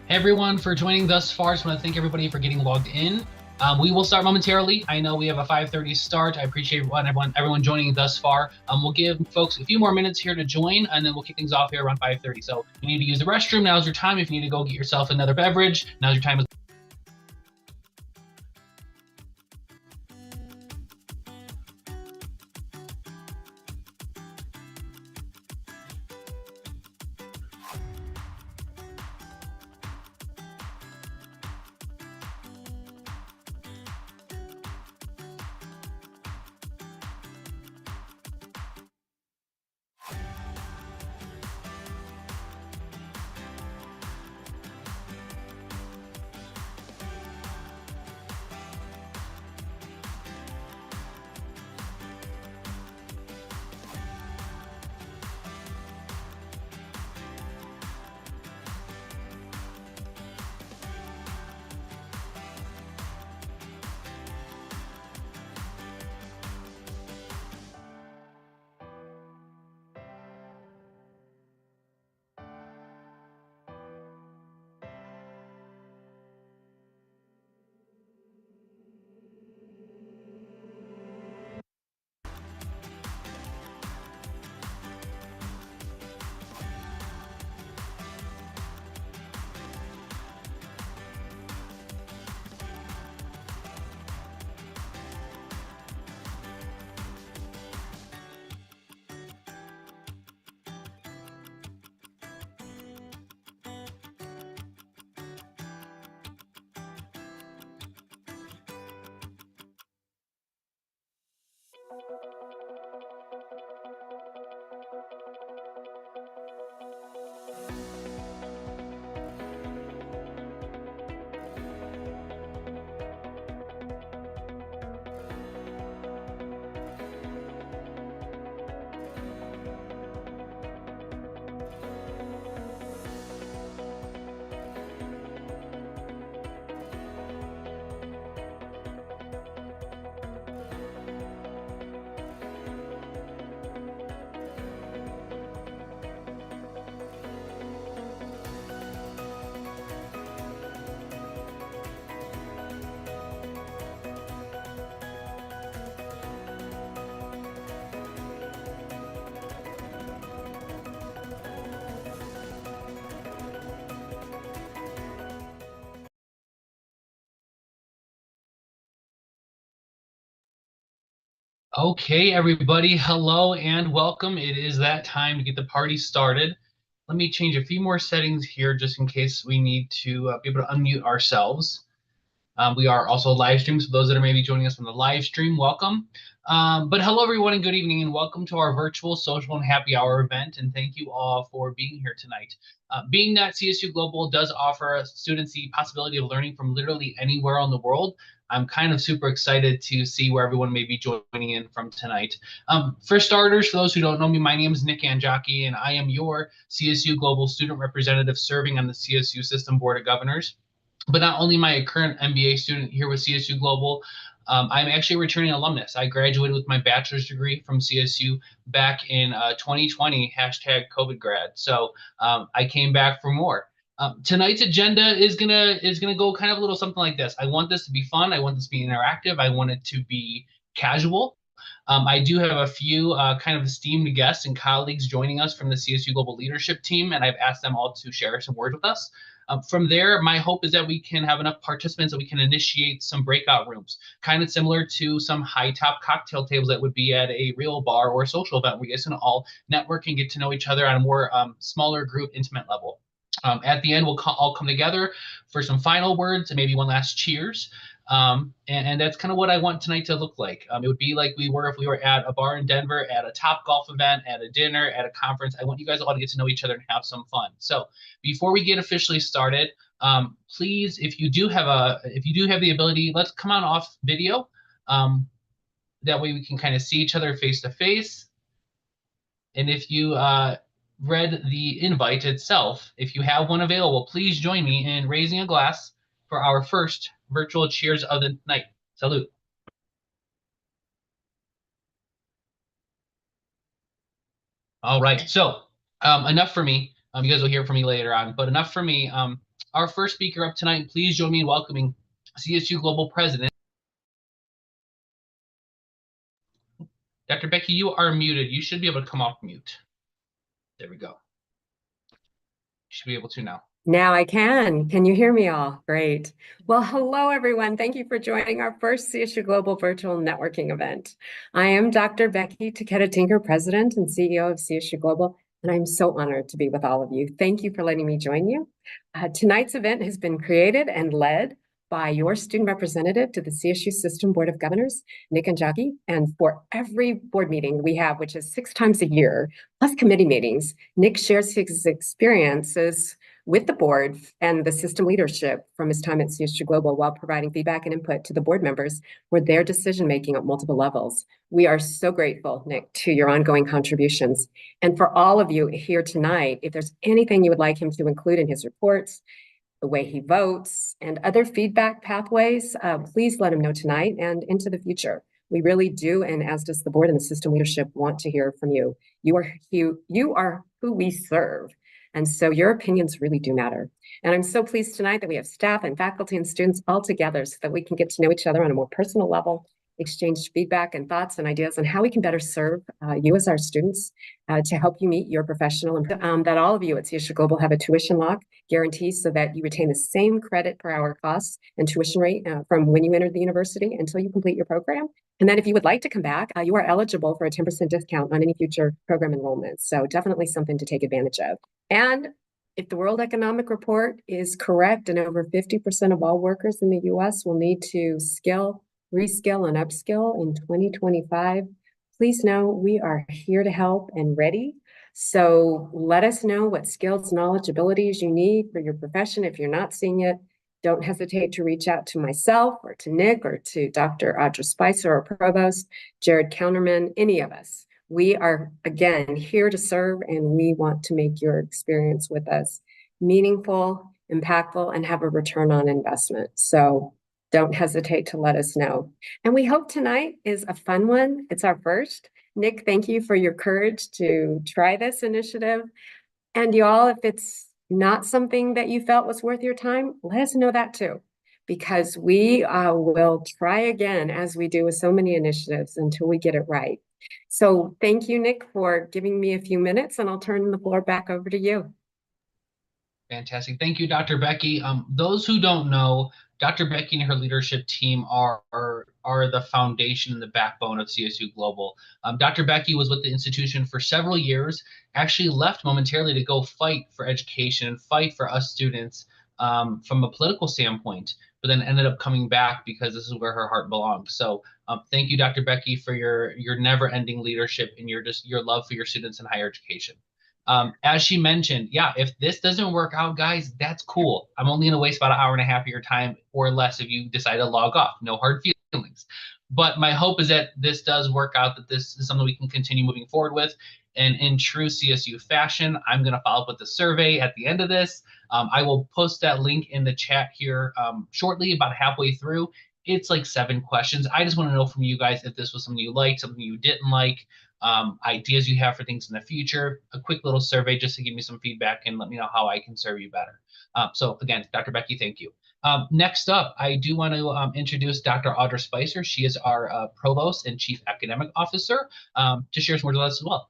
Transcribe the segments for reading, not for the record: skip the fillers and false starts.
Everyone for joining thus far. Just want to thank everybody for getting logged in. We will start momentarily. I know we have a 5:30 start. I appreciate everyone joining thus far. We'll give folks a few more minutes here to join, and then we'll kick things off here around 5:30. So if you need to use the restroom, now's your time. If you need to go get yourself another beverage, now's your time. Okay, everybody, hello and welcome. It is that time to get the party started. Let me change a few more settings here just in case we need to be able to unmute ourselves. We are also live stream, so those that are maybe joining us from the live stream, welcome. But hello, everyone, and good evening, and welcome to our virtual social and happy hour event. And thank you all for being here tonight. Being that CSU Global does offer students the possibility of learning from literally anywhere in the world, I'm kind of super excited to see where everyone may be joining in from tonight. For starters, for those who don't know me, my name is Nick Anjaki, and I am your CSU Global Student Representative serving on the CSU System Board of Governors. But not only am I a current MBA student here with CSU Global, I'm actually a returning alumnus. I graduated with my bachelor's degree from CSU back in 2020, hashtag COVID grad. So I came back for more. Tonight's agenda is gonna go kind of a little something like this. I want this to be fun. I want this to be interactive. I want it to be casual. I do have a few kind of esteemed guests and colleagues joining us from the CSU Global Leadership Team, and I've asked them all to share some words with us. From there, my hope is that we can have enough participants that we can initiate some breakout rooms, kind of similar to some high top cocktail tables that would be at a real bar or a social event where you guys can all network and get to know each other on a more smaller group, intimate level. At the end, we'll all come together for some final words and maybe one last cheers. And that's kind of what I want tonight to look like. It would be like we were if we were at a bar in Denver, at a top golf event, at a dinner, at a conference. I want you guys all to get to know each other and have some fun. So before we get officially started, please, if you do have the ability, let's come on off video. That way we can kind of see each other face to face. And if you read the invite itself, if you have one available, please join me in raising a glass for our first virtual cheers of the night. Salute. All right. So enough for me. You guys will hear from me later on, but enough for me. Our first speaker up tonight, please join me in welcoming CSU Global President. Dr. Becky, you are muted. You should be able to come off mute. There we go. You should be able to now. Now I can. Can you hear me all? Great. Well, hello, everyone. Thank you for joining our first CSU Global Virtual Networking event. I am Dr. Becky Takeda-Tinker, President and CEO of CSU Global, and I'm so honored to be with all of you. Thank you for letting me join you. Tonight's event has been created and led by your student representative to the CSU System Board of Governors, Nick and Jackie. And for every board meeting we have, which is 6 times a year, plus committee meetings, Nick shares his experiences with the board and the system leadership from his time at CSU Global while providing feedback and input to the board members for their decision-making at multiple levels. We are so grateful, Nick, to your ongoing contributions. And for all of you here tonight, if there's anything you would like him to include in his reports, the way he votes, and other feedback pathways, please let him know tonight and into the future. We really do, and as does the board and the system leadership, want to hear from you. You are who we serve. And so your opinions really do matter. And I'm so pleased tonight that we have staff and faculty and students all together so that we can get to know each other on a more personal level, exchange feedback and thoughts and ideas on how we can better serve you as our students to help you meet your professional and that all of you at CSU Global have a tuition lock guarantee so that you retain the same credit per hour costs and tuition rate from when you entered the university until you complete your program. And then if you would like to come back, you are eligible for a 10% discount on any future program enrollments. So definitely something to take advantage of. And if the World Economic Report is correct and over 50% of all workers in the US will need to skill, reskill, and upskill in 2025, please know we are here to help and ready. So let us know what skills, knowledge, abilities you need for your profession. If you're not seeing it, don't hesitate to reach out to myself or to Nick or to Dr. Audra Spicer or Provost, Jared Counterman, any of us. We are, again, here to serve, and we want to make your experience with us meaningful, impactful, and have a return on investment. So don't hesitate to let us know. And we hope tonight is a fun one. It's our first. Nick, thank you for your courage to try this initiative. And y'all, if it's not something that you felt was worth your time, let us know that too, because we will try again, as we do with so many initiatives, until we get it right. So thank you, Nick, for giving me a few minutes, and I'll turn the floor back over to you. Fantastic. Thank you, Dr. Becky. Those who don't know, Dr. Becky and her leadership team are the foundation and the backbone of CSU Global. Dr. Becky was with the institution for several years, actually left momentarily to go fight for education and fight for us students from a political standpoint, but then ended up coming back because this is where her heart belongs. So thank you, Dr. Becky, for your never-ending leadership and your love for your students in higher education. As she mentioned, yeah, if this doesn't work out, guys, that's cool. I'm only going to waste about an hour and a half of your time or less if you decide to log off. No hard feelings. But my hope is that this does work out, that this is something we can continue moving forward with. And in true CSU fashion, I'm going to follow up with the survey at the end of this. I will post that link in the chat here shortly, about halfway through. It's like 7 questions. I just want to know from you guys if this was something you liked, something you didn't like, ideas you have for things in the future, a quick little survey just to give me some feedback and let me know how I can serve you better. So again, Dr. Becky, thank you. Next up, I do want to introduce Dr. Audra Spicer. She is our Provost and Chief Academic Officer to share some words with us as well.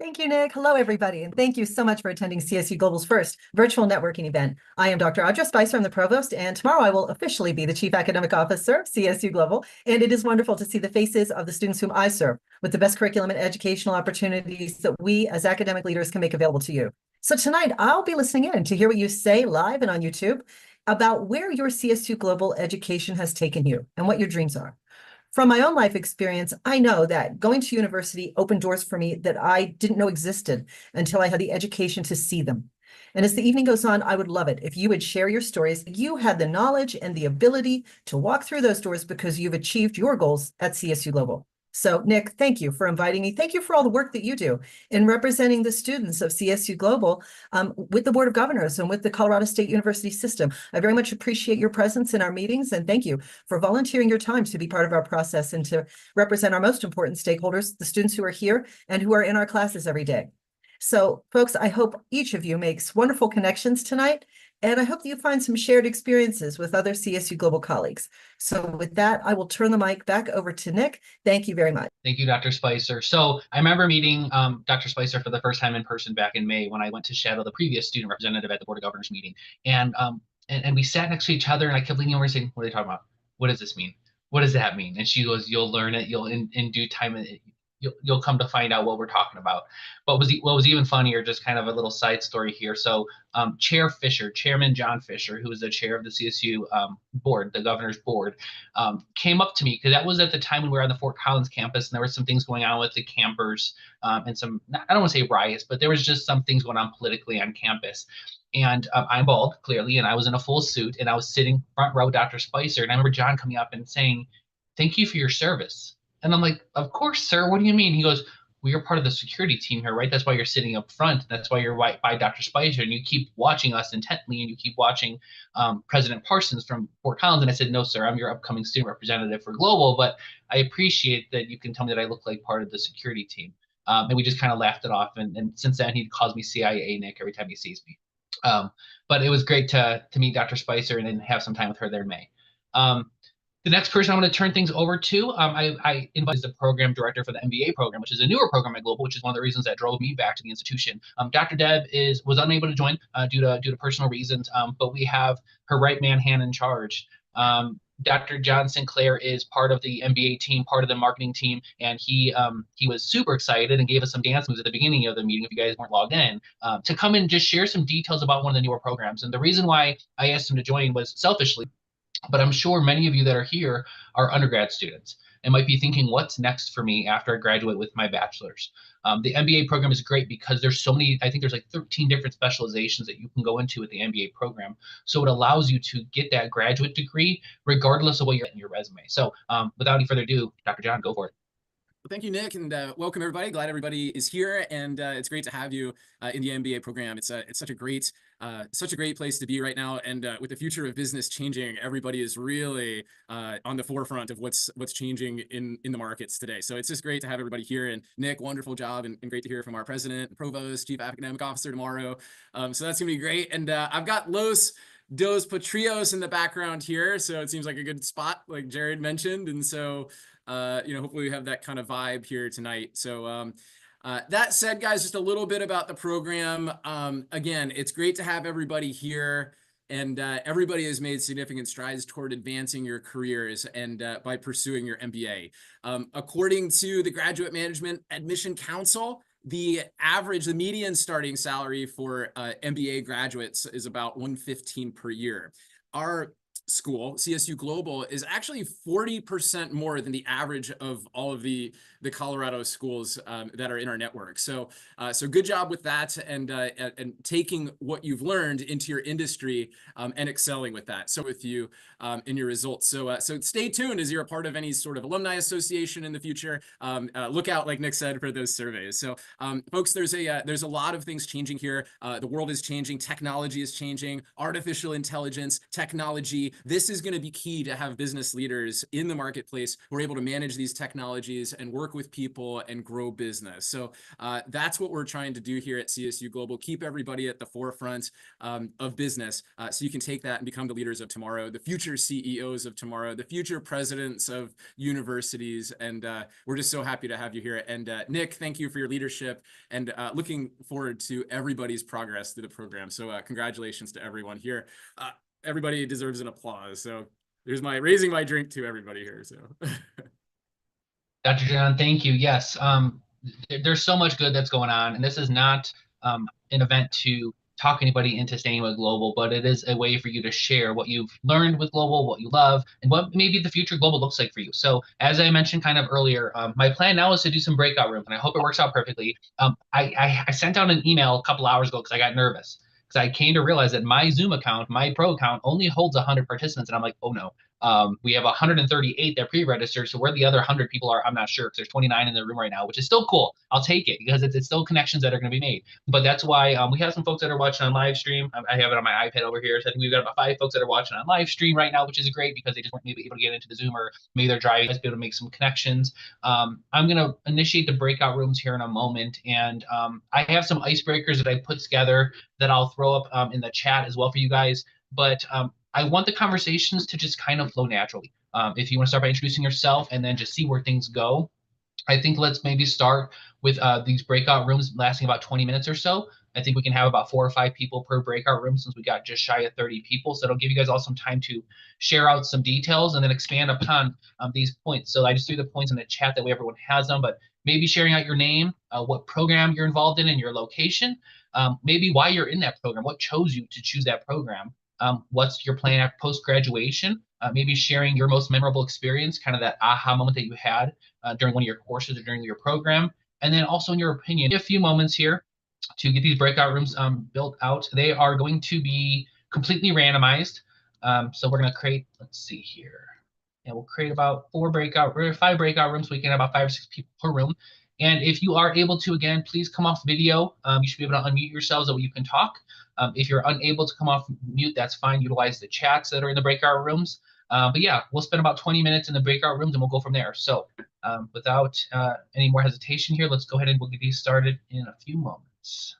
Thank you, Nick. Hello, everybody. And thank you so much for attending CSU Global's first virtual networking event. I am Dr. Audra Spicer. I'm the Provost, and tomorrow I will officially be the Chief Academic Officer of CSU Global. And it is wonderful to see the faces of the students whom I serve with the best curriculum and educational opportunities that we as academic leaders can make available to you. So tonight, I'll be listening in to hear what you say live and on YouTube about where your CSU Global education has taken you and what your dreams are. From my own life experience, I know that going to university opened doors for me that I didn't know existed until I had the education to see them. And as the evening goes on, I would love it if you would share your stories. You had the knowledge and the ability to walk through those doors because you've achieved your goals at CSU Global. So Nick, thank you for inviting me. Thank you for all the work that you do in representing the students of CSU Global with the Board of Governors and with the Colorado State University system. I very much appreciate your presence in our meetings, and thank you for volunteering your time to be part of our process and to represent our most important stakeholders, the students who are here and who are in our classes every day. So folks, I hope each of you makes wonderful connections tonight And I hope that you find some shared experiences with other CSU Global colleagues. So with that, I will turn the mic back over to Nick. Thank you very much. Thank you, Dr. Spicer. So I remember meeting Dr. Spicer for the first time in person back in May when I went to shadow the previous student representative at the Board of Governors meeting. And we sat next to each other, and I kept leaning over and saying, "What are they talking about? What does this mean? What does that mean?" And she goes, "You'll learn it. You'll in due time, you'll come to find out what we're talking about." But what was even funnier, just kind of a little side story here. So Chairman John Fisher, who was the chair of the CSU board, the governor's board, came up to me because that was at the time when we were on the Fort Collins campus, and there was some things going on with the campers and some, I don't want to say riots, but there was just some things going on politically on campus. And I'm bald, clearly, and I was in a full suit, and I was sitting front row, Dr. Spicer, and I remember John coming up and saying, "Thank you for your service." And I'm like, "Of course, sir. What do you mean?" He goes, "Well, you're part of the security team here, right? That's why you're sitting up front. That's why you're right by Dr. Spicer, and you keep watching us intently, and you keep watching President Parsons from Fort Collins." And I said, "No, sir. I'm your upcoming student representative for Global, but I appreciate that you can tell me that I look like part of the security team." And we just kind of laughed it off. And since then, he calls me CIA Nick every time he sees me. But it was great to meet Dr. Spicer and then have some time with her there in May. The next person I'm going to turn things over to, I invited the program director for the MBA program, which is a newer program at Global, which is one of the reasons that drove me back to the institution. Dr. Deb was unable to join due to personal reasons, but we have her right man hand in charge. Dr. John Sinclair is part of the MBA team, part of the marketing team, and he was super excited and gave us some dance moves at the beginning of the meeting, if you guys weren't logged in, to come and just share some details about one of the newer programs. And the reason why I asked him to join was selfishly, but I'm sure many of you that are here are undergrad students and might be thinking, what's next for me after I graduate with my bachelor's? The MBA program is great because there's so many, I think there's like 13 different specializations that you can go into with the MBA program. So it allows you to get that graduate degree regardless of what you're in your resume. So without any further ado, Dr. John, go for it. Well, thank you, Nick, and welcome everybody. Glad everybody is here, and it's great to have you in the MBA program. It's such a great place to be right now, and with the future of business changing, everybody is really on the forefront of what's changing in the markets today. So it's just great to have everybody here. And Nick, wonderful job, and great to hear from our president, provost, chief academic officer tomorrow. So that's gonna be great. And I've got Los Dos Patrios in the background here, so it seems like a good spot, like Jared mentioned, and so. Hopefully we have that kind of vibe here tonight. So that said, guys, just a little bit about the program. Again, it's great to have everybody here, and everybody has made significant strides toward advancing your careers and by pursuing your MBA. According to the Graduate Management Admission Council, the median starting salary for MBA graduates is about $115 per year. Our school, CSU Global, is actually 40% more than the average of all of the Colorado schools that are in our network. So good job with that, and taking what you've learned into your industry and excelling with that. So with you in your results. So stay tuned as you're a part of any sort of alumni association in the future. Look out, like Nick said, for those surveys. So folks, there's a lot of things changing here. The world is changing. Technology is changing. Artificial intelligence, technology. This is going to be key to have business leaders in the marketplace who are able to manage these technologies and work with people and grow business. So that's what we're trying to do here at CSU Global. Keep everybody at the forefront of business so you can take that and become the leaders of tomorrow, the future CEOs of tomorrow, the future presidents of universities. And we're just so happy to have you here. And Nick, thank you for your leadership, and looking forward to everybody's progress through the program. So congratulations to everyone here. Everybody deserves an applause. So there's my raising my drink to everybody here. So Dr. John, thank you. Yes, there's so much good that's going on, and this is not an event to talk anybody into staying with Global, but it is a way for you to share what you've learned with Global, what you love, and what maybe the future Global looks like for you. So as I mentioned kind of earlier, my plan now is to do some breakout rooms, and I hope it works out perfectly. I sent out an email a couple hours ago because I got nervous, because I came to realize that my Zoom account, my pro account, only holds 100 participants. And I'm like, oh no, We have 138 that pre-registered, so where the other 100 people are, I'm not sure, because there's 29 in the room right now, which is still cool. I'll take it because it's still connections that are going to be made. But that's why we have some folks that are watching on live stream. I have it on my iPad over here. So I think we've got about 5 folks that are watching on live stream right now, which is great because they just weren't maybe able to get into the Zoom, or maybe they're driving, to be able to make some connections. I'm going to initiate the breakout rooms here in a moment, and I have some icebreakers that I put together that I'll throw up in the chat as well for you guys. But I want the conversations to just kind of flow naturally. If you want to start by introducing yourself and then just see where things go, I think let's maybe start with these breakout rooms lasting about 20 minutes or so. I think we can have about 4 or 5 people per breakout room since we got just shy of 30 people. So it'll give you guys all some time to share out some details and then expand upon these points. So I just threw the points in the chat, that way everyone has them, but maybe sharing out your name, what program you're involved in and your location, maybe why you're in that program, what chose you to choose that program, what's your plan after post-graduation, maybe sharing your most memorable experience, kind of that aha moment that you had during one of your courses or during your program. And then also, in your opinion, a few moments here to get these breakout rooms built out. They are going to be completely randomized. So we're going to create, let's see here. And we'll create about 5 breakout rooms. So we can have about 5 or 6 people per room. And if you are able to, again, please come off video. You should be able to unmute yourselves so you can talk. If you're unable to come off mute, that's fine. Utilize the chats that are in the breakout rooms. But yeah, we'll spend about 20 minutes in the breakout rooms and we'll go from there. So without any more hesitation here, let's go ahead and we'll get these started in a few moments.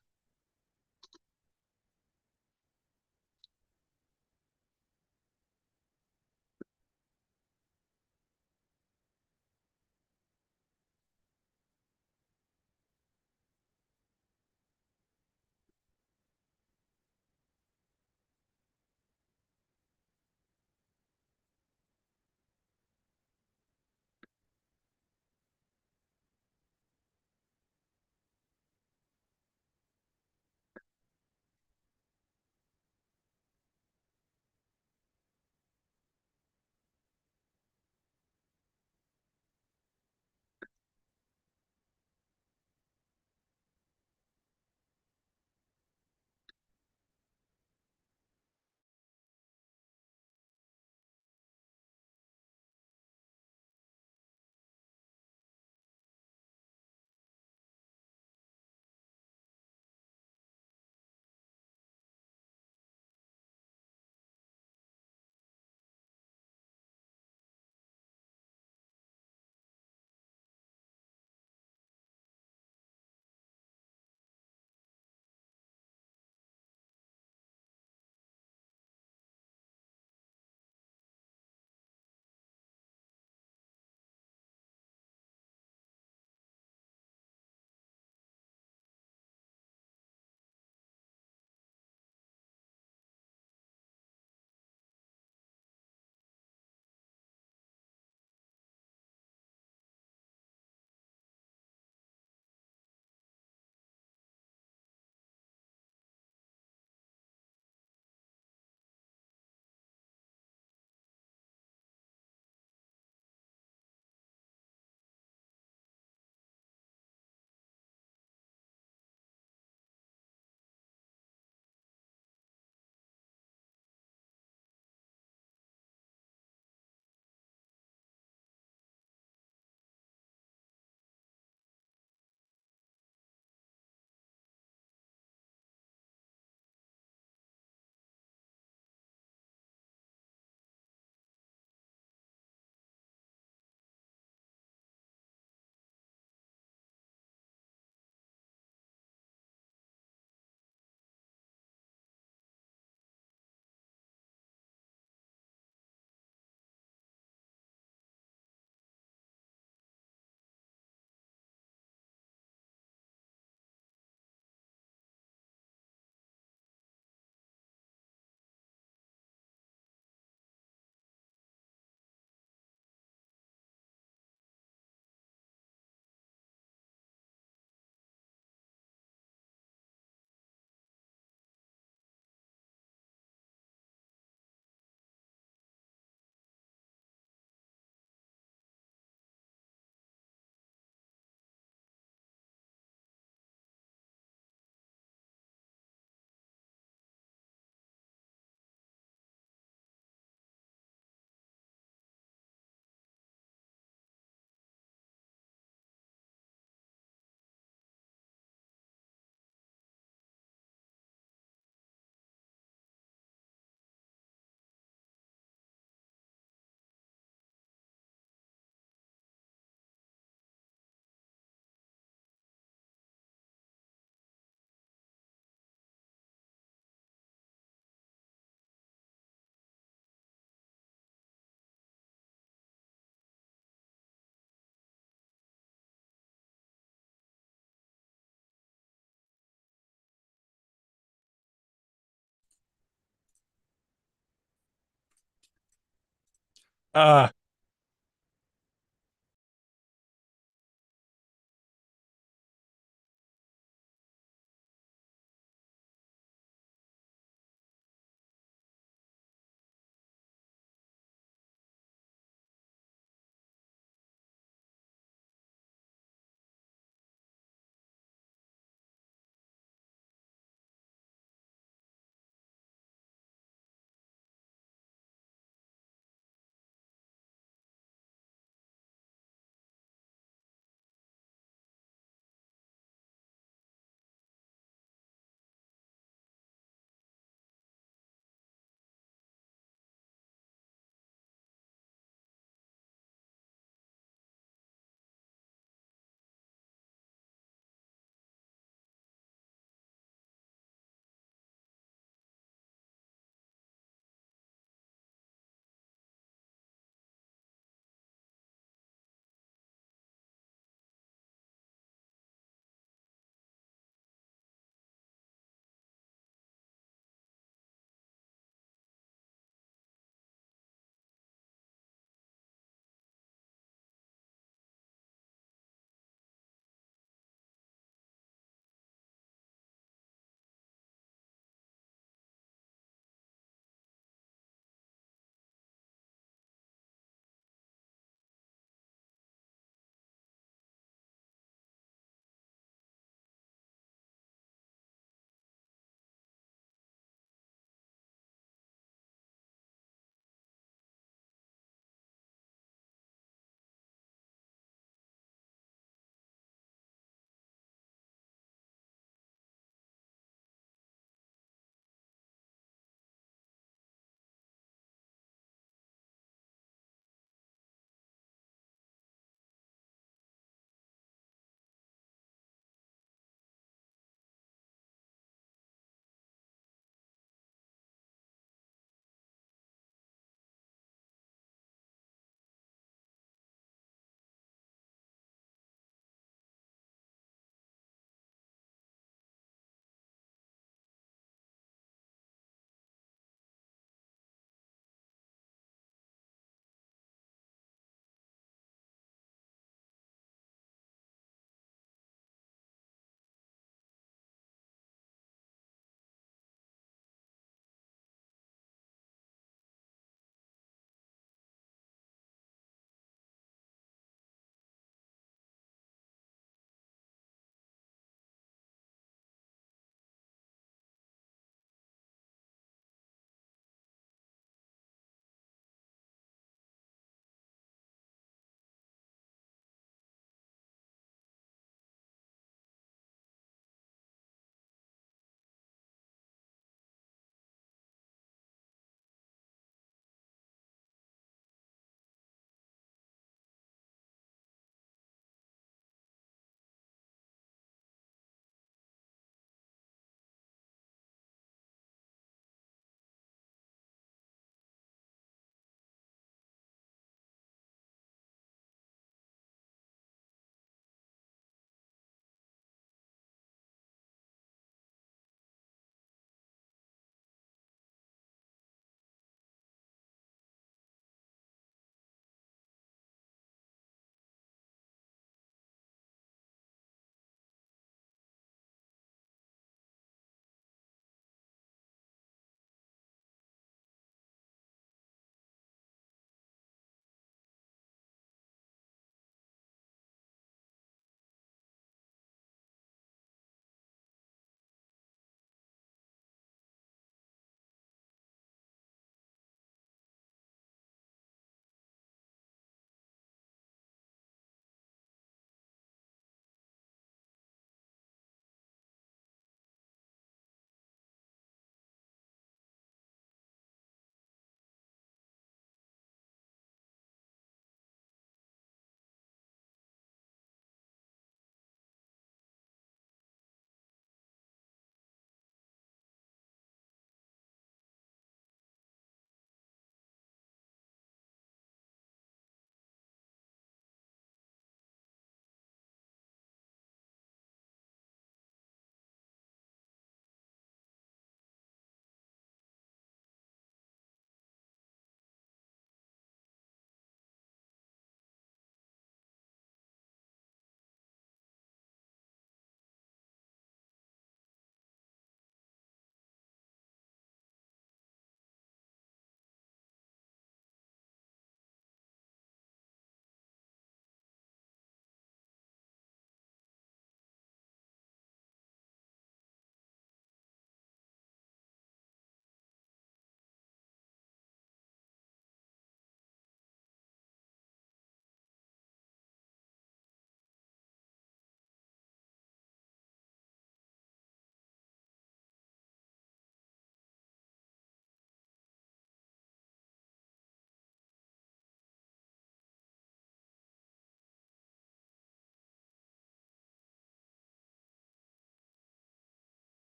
Uh,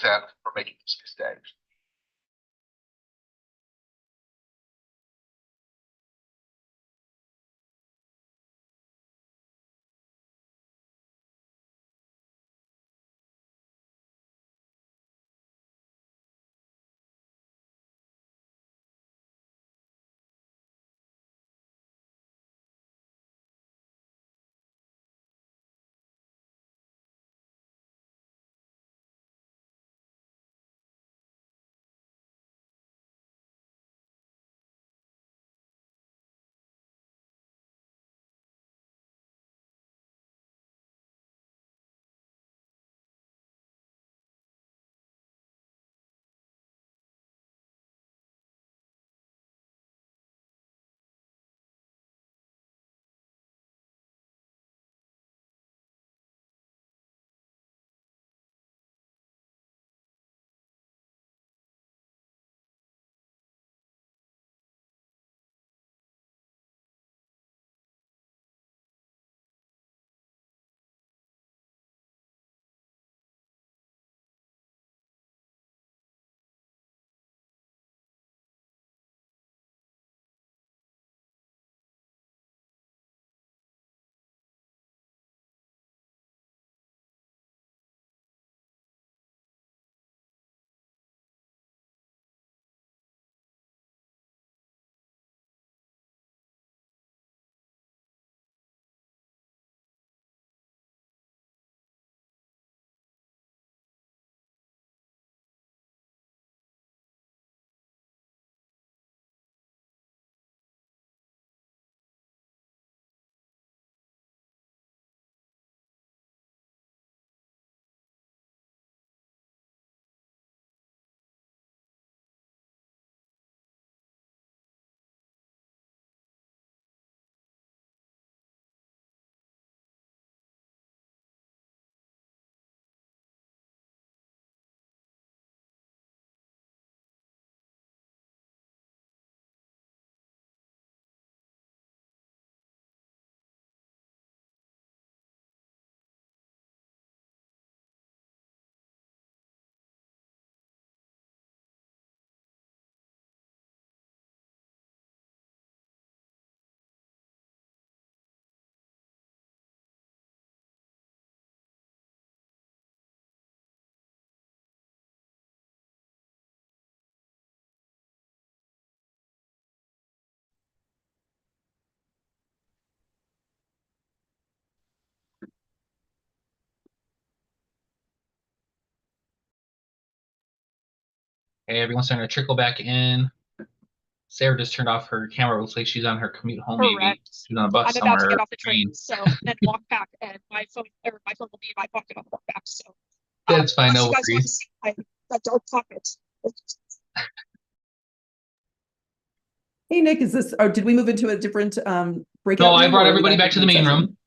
Sam for making this mistake. Hey, everyone's starting to trickle back in. Sarah just turned off her camera. It looks like she's on her commute home, maybe. Correct. She's on a bus I'm about to somewhere. get off the train, so then walk back, and my phone will be in my pocket on the walk back. So That's fine, unless no you guys want to worries. see my dark pocket. Hey, Nick, is this, or did we move into a different breakout No, I room, brought or are we everybody back back in to the main main session? room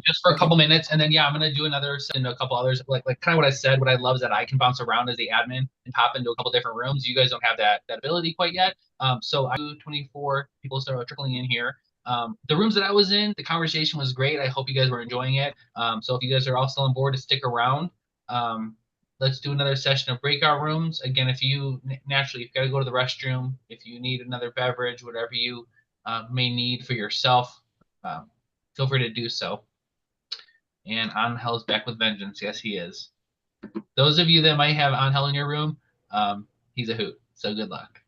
just for a Okay. couple minutes, and then yeah, I'm gonna do another send a couple others. Like kind of what I said. What I love is that I can bounce around as the admin and pop into a couple different rooms. You guys don't have that ability quite yet. So I do 24 people start trickling in here. The rooms that I was in, the conversation was great. I hope you guys were enjoying it. So if you guys are all still on board to stick around, let's do another session of breakout rooms. Again, if you naturally, if you got to go to the restroom, if you need another beverage, whatever you may need for yourself, feel free to do so. And Angel is back with vengeance. Yes, he is. Those of you that might have Angel in your room, he's a hoot. So good luck.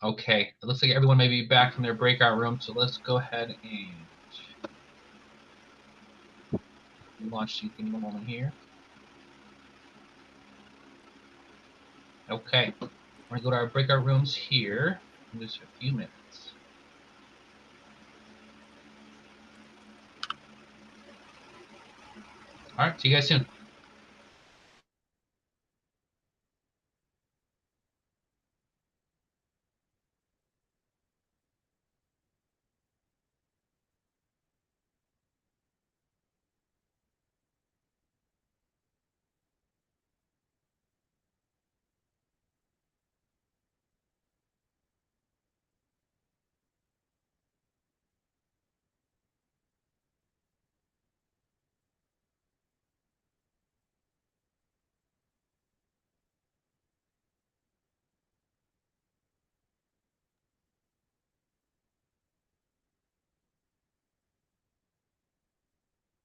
Okay, it looks like everyone may be back from their breakout room. So let's go ahead and launch. You can moment here. Okay, we're gonna go to our breakout rooms here in just a few minutes. All right, see you guys soon.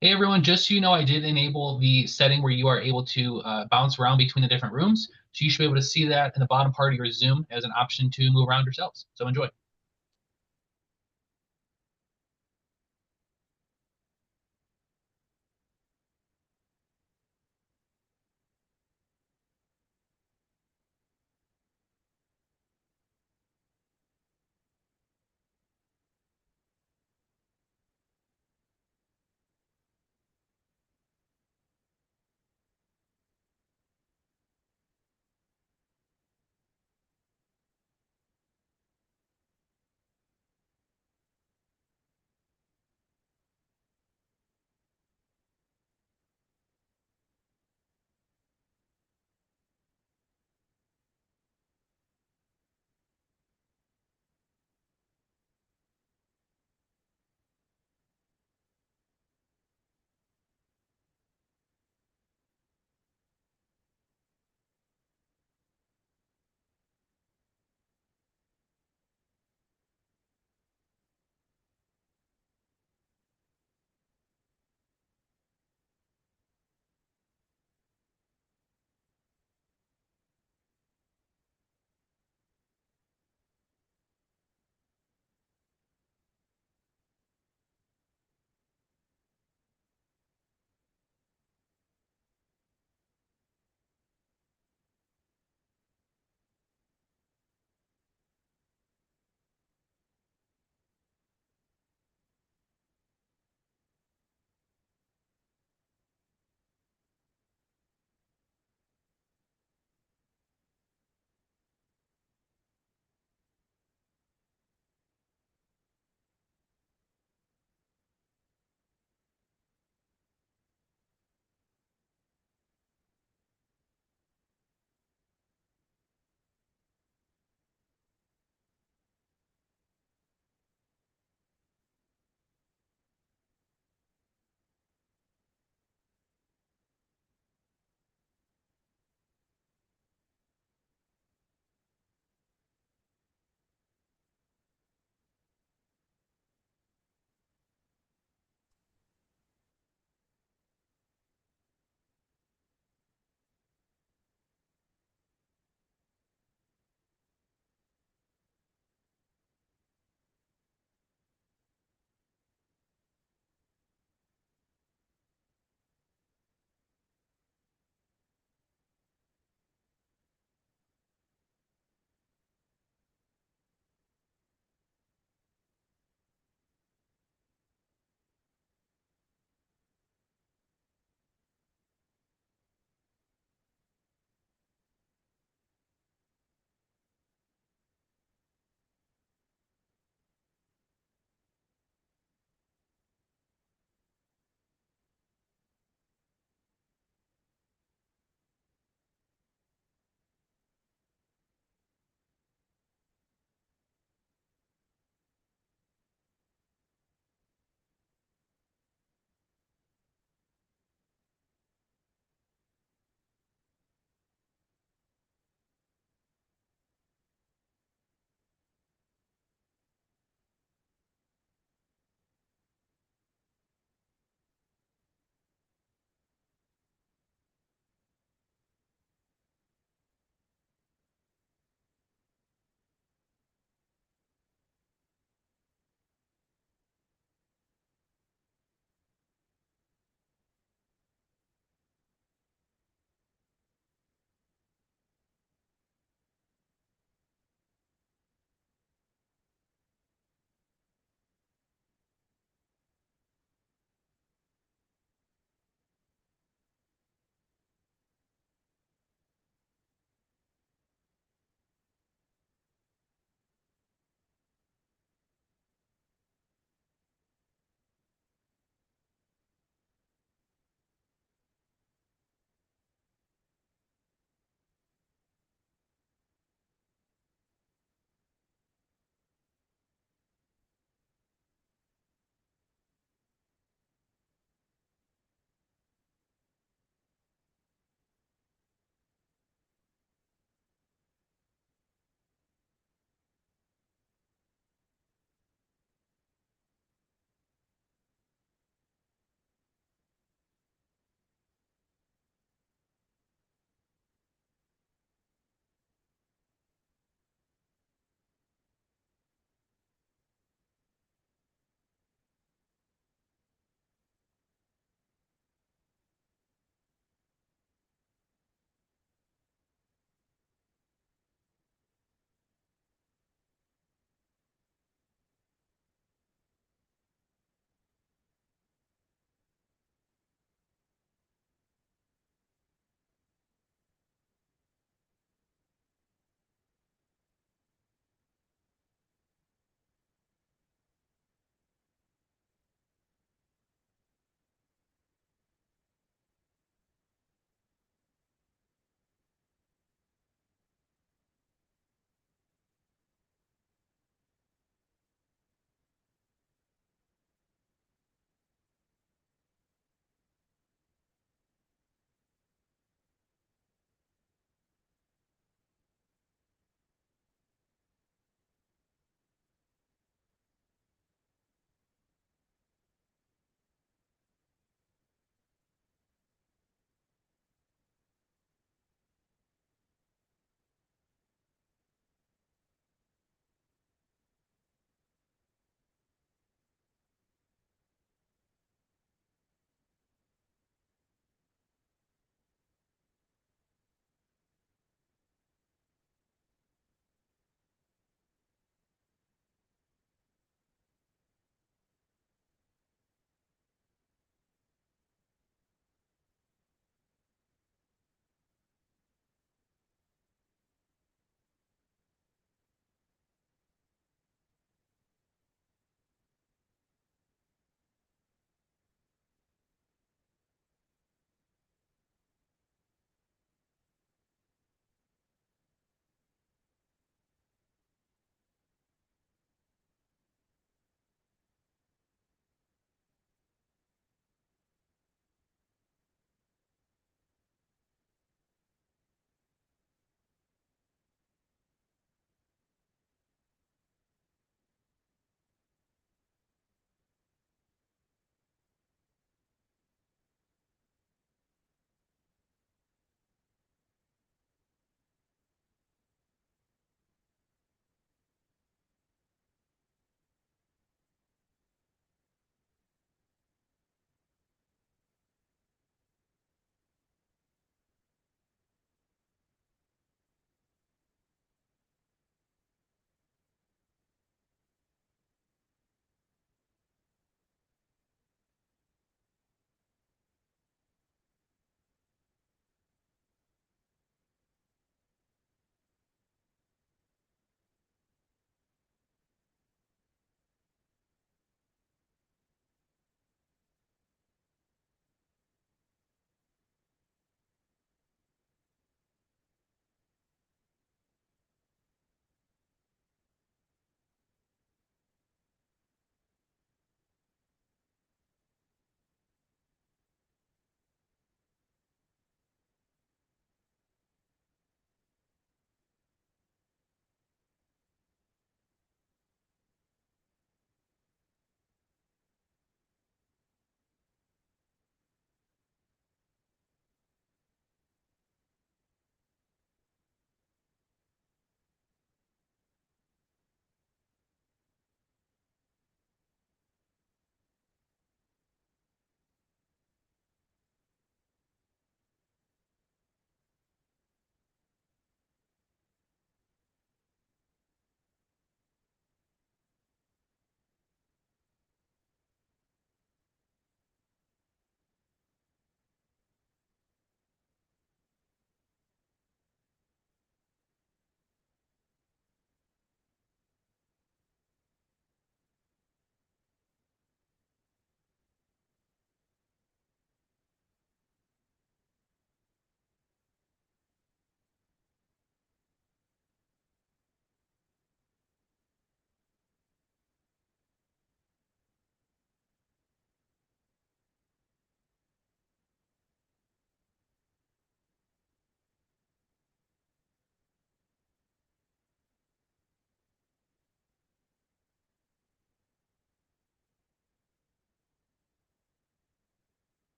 Hey everyone, just so you know, I did enable the setting where you are able to bounce around between the different rooms. So you should be able to see that in the bottom part of your Zoom as an option to move around yourselves. So enjoy.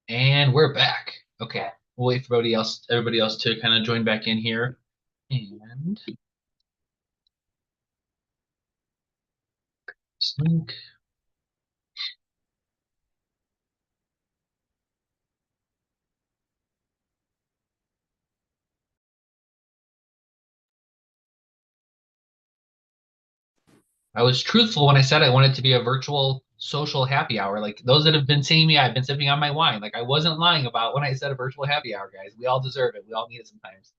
And we're back. Okay, we'll wait for everybody else to kind of join back in here. And link. I was truthful when I said I wanted to be a virtual social happy hour. Like those that have been seeing me, I've been sipping on my wine. Like I wasn't lying about when I said a virtual happy hour, guys. We all deserve it. We all need it sometimes.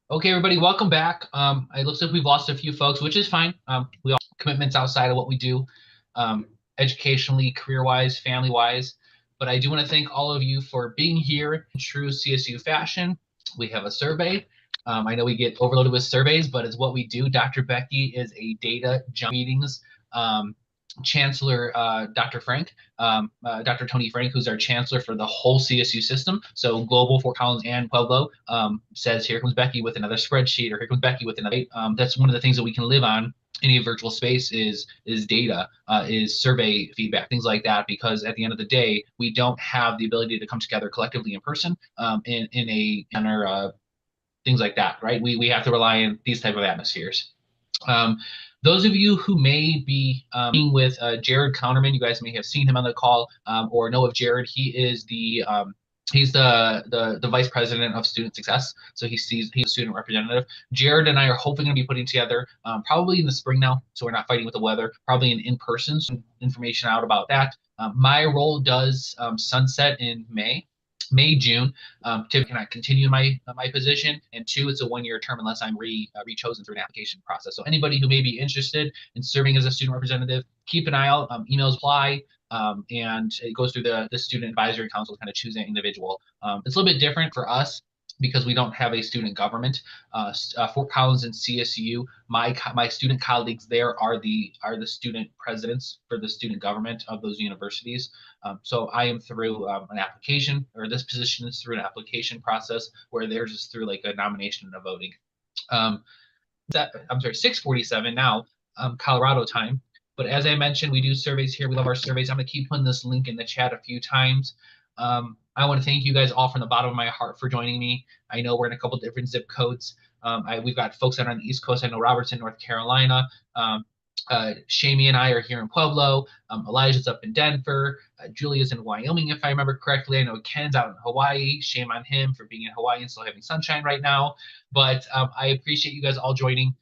Okay, everybody, welcome back. It looks like we've lost a few folks, which is fine. We all have commitments outside of what we do, educationally, career-wise, family-wise. But I do want to thank all of you for being here in true CSU fashion. We have a survey. I know we get overloaded with surveys, but it's what we do. Dr. Becky is a data jump meetings. Chancellor Dr. Frank, Dr. Tony Frank, who's our chancellor for the whole CSU system. So global, Fort Collins, and Pueblo says, here comes Becky with another spreadsheet, or here comes Becky with another. That's one of the things that we can live on in a virtual space is data, is survey feedback, things like that, because at the end of the day, we don't have the ability to come together collectively in person in a manner, things like that, right? We have to rely on these type of atmospheres. Those of you who may be with Jared Counterman, you guys may have seen him on the call or know of Jared. He is he's the vice president of student success. So he's a student representative. Jared and I are hoping to be putting together probably in the spring now, so we're not fighting with the weather, probably in person, some information out about that. My role does sunset in June, to cannot continue my position, and two, it's a 1-year term unless I'm re-chosen through an application process. So anybody who may be interested in serving as a student representative, keep an eye out. Emails apply, and it goes through the student advisory council to kind of choose an individual. It's a little bit different for us because we don't have a student government. Fort Collins and CSU, my student colleagues there are the student presidents for the student government of those universities. So I am through an application, or this position is through an application process, where theirs is through like a nomination and a voting. I'm sorry, 6:47 now, Colorado time. But as I mentioned, we do surveys here. We love our surveys. I'm going to keep putting this link in the chat a few times. I want to thank you guys all from the bottom of my heart for joining me. I know we're in a couple different zip codes. We've got folks out on the East Coast. I know Robert's in North Carolina. Shamie and I are here in Pueblo. Elijah's up in Denver. Julia's in Wyoming, if I remember correctly. I know Ken's out in Hawaii. Shame on him for being in Hawaii and still having sunshine right now. But I appreciate you guys all joining.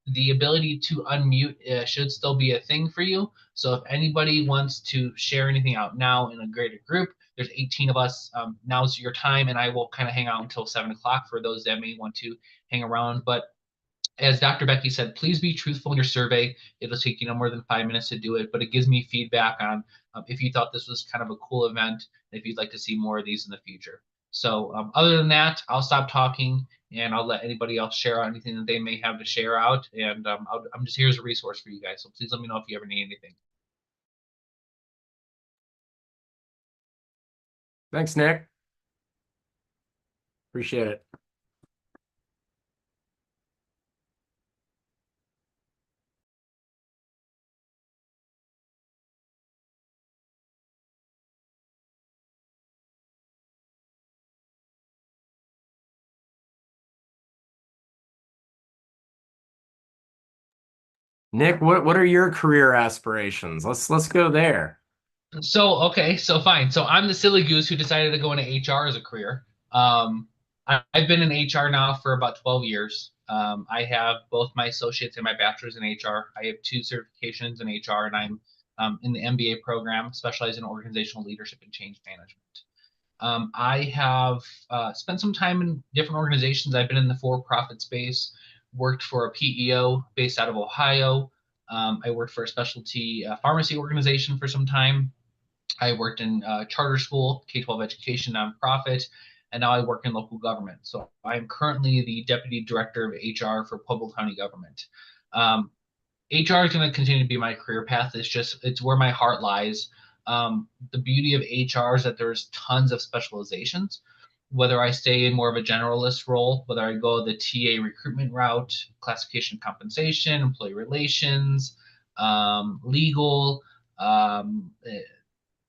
The ability to unmute should still be a thing for you. So if anybody wants to share anything out now in a greater group, there's 18 of us. Now's your time, and I will kind of hang out until 7 o'clock for those that may want to hang around. But as Dr. Becky said, please be truthful in your survey. It'll take you no more than 5 minutes to do it, but it gives me feedback on if you thought this was kind of a cool event, if you'd like to see more of these in the future. So other than that, I'll stop talking and I'll let anybody else share out anything that they may have to share out. And I'm just here as a resource for you guys. So please let me know if you ever need anything. Thanks, Nick. Appreciate it. Nick, what are your career aspirations? Let's go there. So, okay, so fine. So I'm the silly goose who decided to go into HR as a career. I've been in HR now for about 12 years. I have both my associates and my bachelor's in HR. I have 2 certifications in HR, and I'm in the MBA program, specialized in organizational leadership and change management. I have spent some time in different organizations. I've been in the for-profit space, worked for a PEO based out of Ohio. I worked for a specialty pharmacy organization for some time. I worked in charter school, K-12 education nonprofit, and now I work in local government. So I am currently the deputy director of HR for Pueblo County government. HR is going to continue to be my career path. It's where my heart lies. The beauty of HR is that there's tons of specializations. whether I stay in more of a generalist role, whether I go the TA recruitment route, classification compensation, employee relations, legal,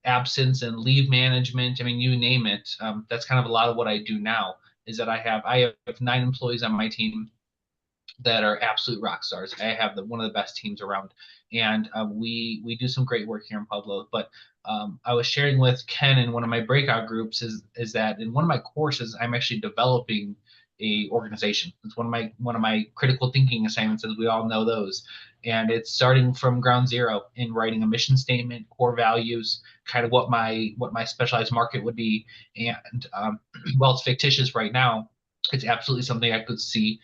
absence and leave management. I mean, you name it. That's kind of a lot of what I do now. Is that I have 9 employees on my team that are absolute rock stars. I have one of the best teams around, and we do some great work here in Pueblo. But I was sharing with Ken in one of my breakout groups is that in one of my courses I'm actually developing a organization. It's one of my critical thinking assignments, as we all know those, and it's starting from ground zero in writing a mission statement, core values, kind of what my specialized market would be, and while it's fictitious right now, it's absolutely something I could see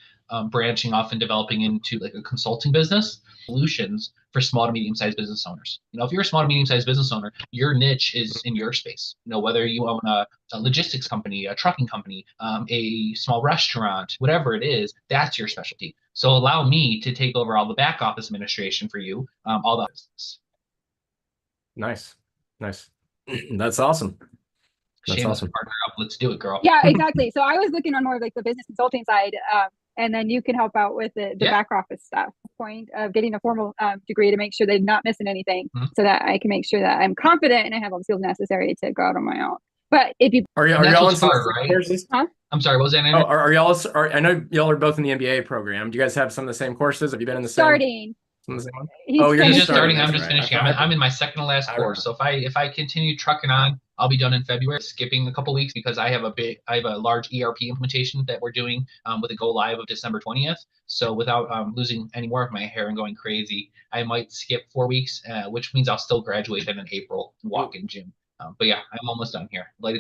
branching off and developing into like a consulting business solutions for small to medium sized business owners. If you're a small to medium sized business owner, your niche is in your space. Whether you own a logistics company, a trucking company, a small restaurant, whatever it is, that's your specialty. So allow me to take over all the back office administration for you, all the business. Nice. That's awesome. That's Shameless awesome. partner up. Let's do it, girl. Yeah, exactly. So I was looking on more of like the business consulting side, and then you can help out with the back office stuff. Point of getting a formal degree to make sure they're not missing anything, so that I can make sure that I'm confident and I have all the skills necessary to go out on my own. But if you are y'all in some right? courses? Huh? I'm sorry, what was that? Oh, are y'all? I know y'all are both in the MBA program. Do you guys have some of the same courses? Have you been in the starting? Some of the same one? Oh, you're just starting. I'm just right. finishing. I'm in my second to last course. So if I continue trucking on, I'll be done in February. Skipping a couple weeks because I have a large ERP implementation that we're doing with a go live of December 20th. So without losing any more of my hair and going crazy, I might skip 4 weeks, which means I'll still graduate then in April and walk in June. But yeah, I'm almost done here. What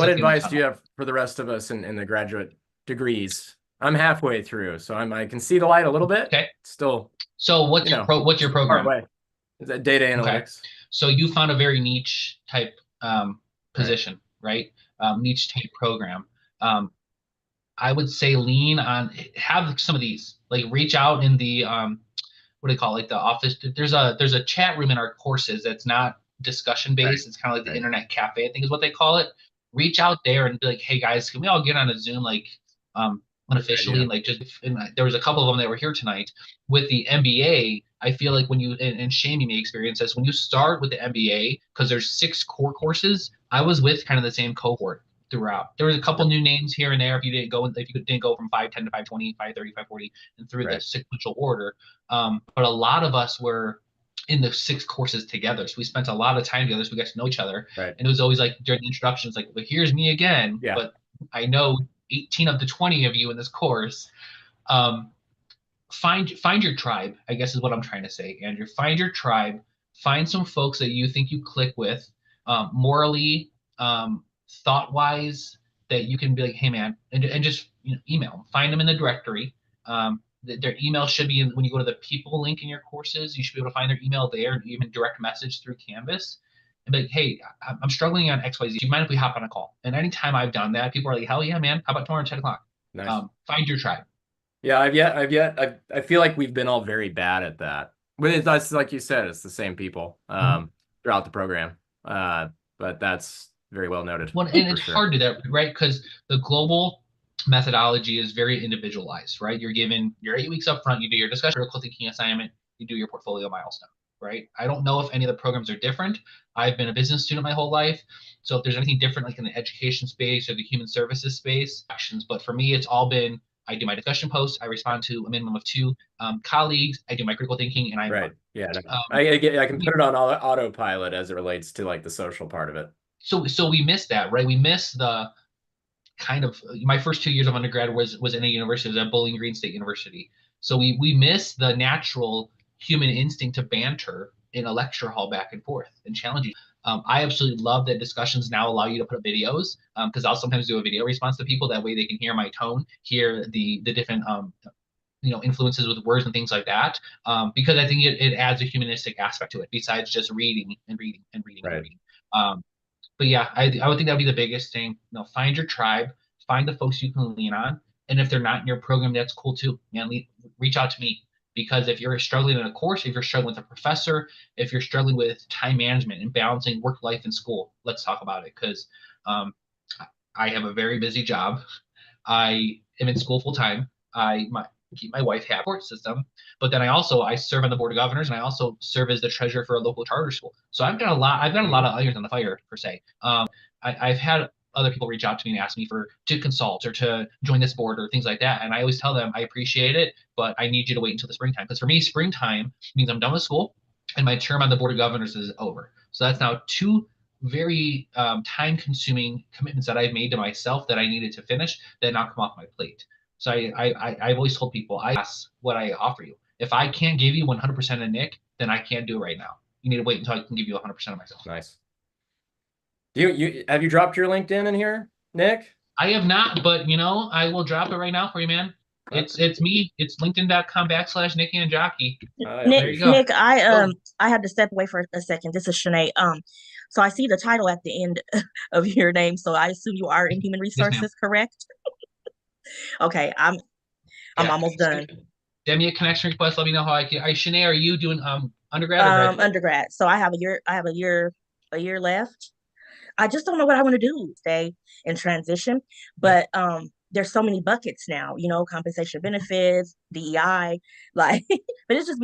advice do you have for the rest of us in the graduate degrees? I'm halfway through, so I can see the light a little bit. Okay. Still. So what's your program? Way. Is that data analytics? Okay. So you found a very niche type position, right? Niche type program. I would say lean on, have some of these, like reach out in the what do you call it, like the office. There's a chat room in our courses that's not discussion based. It's kind of like the internet cafe, I think is what they call it. Reach out there and be like, hey guys, can we all get on a Zoom like unofficially, and like there was a couple of them that were here tonight with the MBA. I feel like when you and Shane, you may experience this when you start with the MBA, because there's 6 core courses. I was with kind of the same cohort throughout. There was a couple new names here and there if you didn't go from 510 to 520, 530, 540, and through the sequential order. But a lot of us were in the 6 courses together, so we spent a lot of time together, so we got to know each other. And it was always like during the introductions, like, well, here's me again, but I know 18 of the 20 of you in this course. Find your tribe, I guess is what I'm trying to say, Andrew. Find your tribe. Find some folks that you think you click with, morally, thought-wise, that you can be like, hey man, and just email them. Find them in the directory. Their email should be when you go to the people link in your courses. You should be able to find their email there, and even direct message through Canvas. And be like, hey, I'm struggling on XYZ. Do you mind if we hop on a call? And anytime I've done that, people are like, hell yeah, man. How about tomorrow at 10 o'clock? Nice. Find your tribe. Yeah, I feel like we've been all very bad at that. But that's like you said, it's the same people throughout the program. But that's very well noted. Well, and it's hard to do that, right? Because the global methodology is very individualized, right? You're given your 8 weeks up front, you do your discussion, critical thinking assignment, you do your portfolio milestone, right? I don't know if any of the programs are different. I've been a business student my whole life. So if there's anything different, like in the education space or the human services space, actions. But for me, it's all been, I do my discussion posts, I respond to a minimum of 2 colleagues, I do my critical thinking, and I I can put it on autopilot as it relates to like the social part of it. So we miss that, right? We miss the kind of, my first 2 years of undergrad was in a university, it was at Bowling Green State University. So we miss the natural human instinct to banter in a lecture hall back and forth and challenge you. I absolutely love that discussions now allow you to put up videos, because I'll sometimes do a video response to people. That way they can hear my tone, hear the different influences with words and things like that, because I think it adds a humanistic aspect to it besides just reading and reading and reading and reading. But yeah, I would think that would be the biggest thing. Find your tribe, find the folks you can lean on, and if they're not in your program, that's cool too. Man, reach out to me, because if you're struggling in a course, if you're struggling with a professor, if you're struggling with time management and balancing work life and school, let's talk about it. Because I have a very busy job. I am in school full time. Keep my wife happy support system, but then I serve on the board of governors, and I also serve as the treasurer for a local charter school. So I've got a lot of irons on the fire per se. I've had other people reach out to me and ask me to consult or to join this board or things like that, and I always tell them I appreciate it, but I need you to wait until the springtime, because for me springtime means I'm done with school and my term on the board of governors is over. So that's now two very time-consuming commitments that I've made to myself that I needed to finish that now come off my plate. So I've always told people, I ask what I offer you. If I can't give you 100% of Nick, then I can't do it right now. You need to wait until I can give you 100% of myself. Nice. You have you dropped your LinkedIn in here, Nick? I have not, but I will drop it right now for you, man. It's me. It's linkedin.com/Nick and Jockey. There you go. Nick, I had to step away for a second. This is Shanae. So I see the title at the end of your name, so I assume you are in human resources, correct? Okay, I'm almost done. Send me a connection request. Let me know how I can. Shanae, are you doing undergrad or graduate? Undergrad. So I have a year left. I just don't know what I want to do, stay in transition. But there's so many buckets now, compensation benefits, DEI, like, but it's just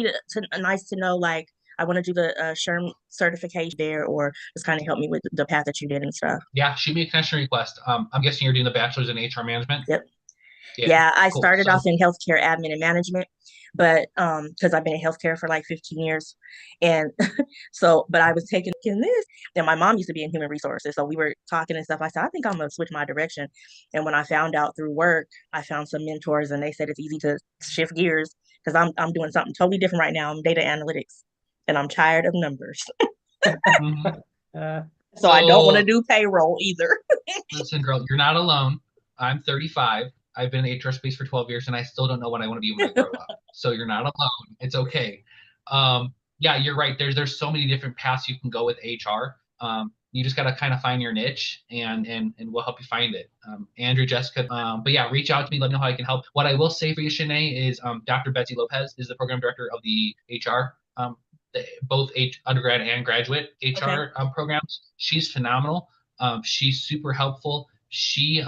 nice to know, like, I want to do the SHRM certification there, or just kind of help me with the path that you did and stuff. Yeah, shoot me a connection request. I'm guessing you're doing the bachelor's in HR management. Yep. Yeah, I started off in healthcare admin and management, but because I've been in healthcare for like 15 years. And but I was taking this, and my mom used to be in human resources. So we were talking and stuff. I said, I think I'm gonna switch my direction. And when I found out through work, I found some mentors, and they said it's easy to shift gears because I'm doing something totally different right now. I'm data analytics, and I'm tired of numbers. So I don't want to do payroll either. Listen, girl, you're not alone. I'm 35. I've been in the HR space for 12 years, and I still don't know what I want to be when I grow up. So you're not alone. It's okay. Yeah, you're right. There's so many different paths you can go with HR. You just got to kind of find your niche, and we'll help you find it. Andrew, Jessica, but yeah, reach out to me. Let me know how I can help. What I will say for you, Shanae, is Dr. Betsy Lopez is the program director of the HR, both undergrad and graduate HR programs. She's phenomenal. She's super helpful. She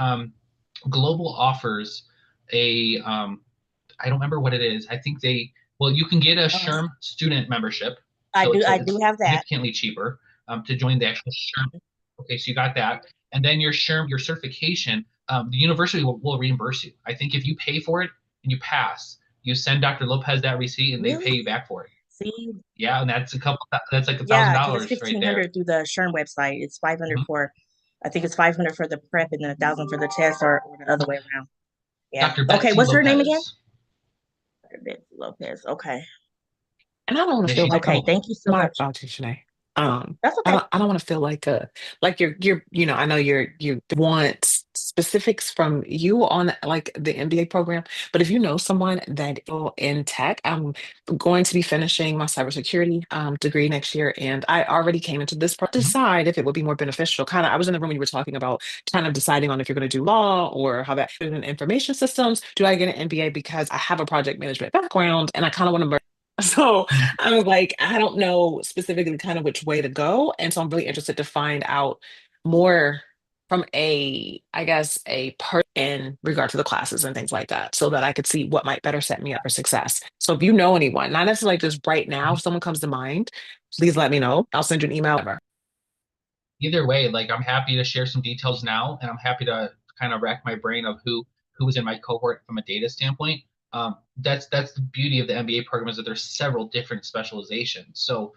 Global offers a I don't remember what it is. I think you can get a SHRM student membership. I do have that. Significantly cheaper to join the actual SHRM. Okay, so you got that. And then your SHRM, your certification, the university will reimburse you. I think if you pay for it and you pass, you send Dr. Lopez that receipt and they pay you back for it. See? Yeah, and that's like $1,000 it's $1,500 right there. through the SHRM website. It's $500 for, I think it's $500 for the prep and then $1,000 for the test, or the other way around. Yeah. Dr. Betsy Okay, what's Lopez. her name again? Dr. Betsy Lopez. Okay. And I don't want to feel like thank you so much. Shanae. That's okay. I don't want to feel like you're I know you want specifics from you on like the MBA program, but if you know someone that in tech, I'm going to be finishing my cybersecurity degree next year, and I already came into this decide if it would be more beneficial. Kind of, I was in the room when you were talking about kind of deciding on if you're going to do law or how that fit in information systems. Do I get an MBA because I have a project management background and I kind of want to learn? So I was like, I don't know specifically kind of which way to go. And so I'm really interested to find out more from a part in regard to the classes and things like that, so that I could see what might better set me up for success. So if you know anyone, not necessarily just right now, if someone comes to mind, please let me know. I'll send you an email. Either way, like I'm happy to share some details now, and I'm happy to kind of rack my brain of who was in my cohort from a data standpoint. That's the beauty of the MBA program, is that there's several different specializations. So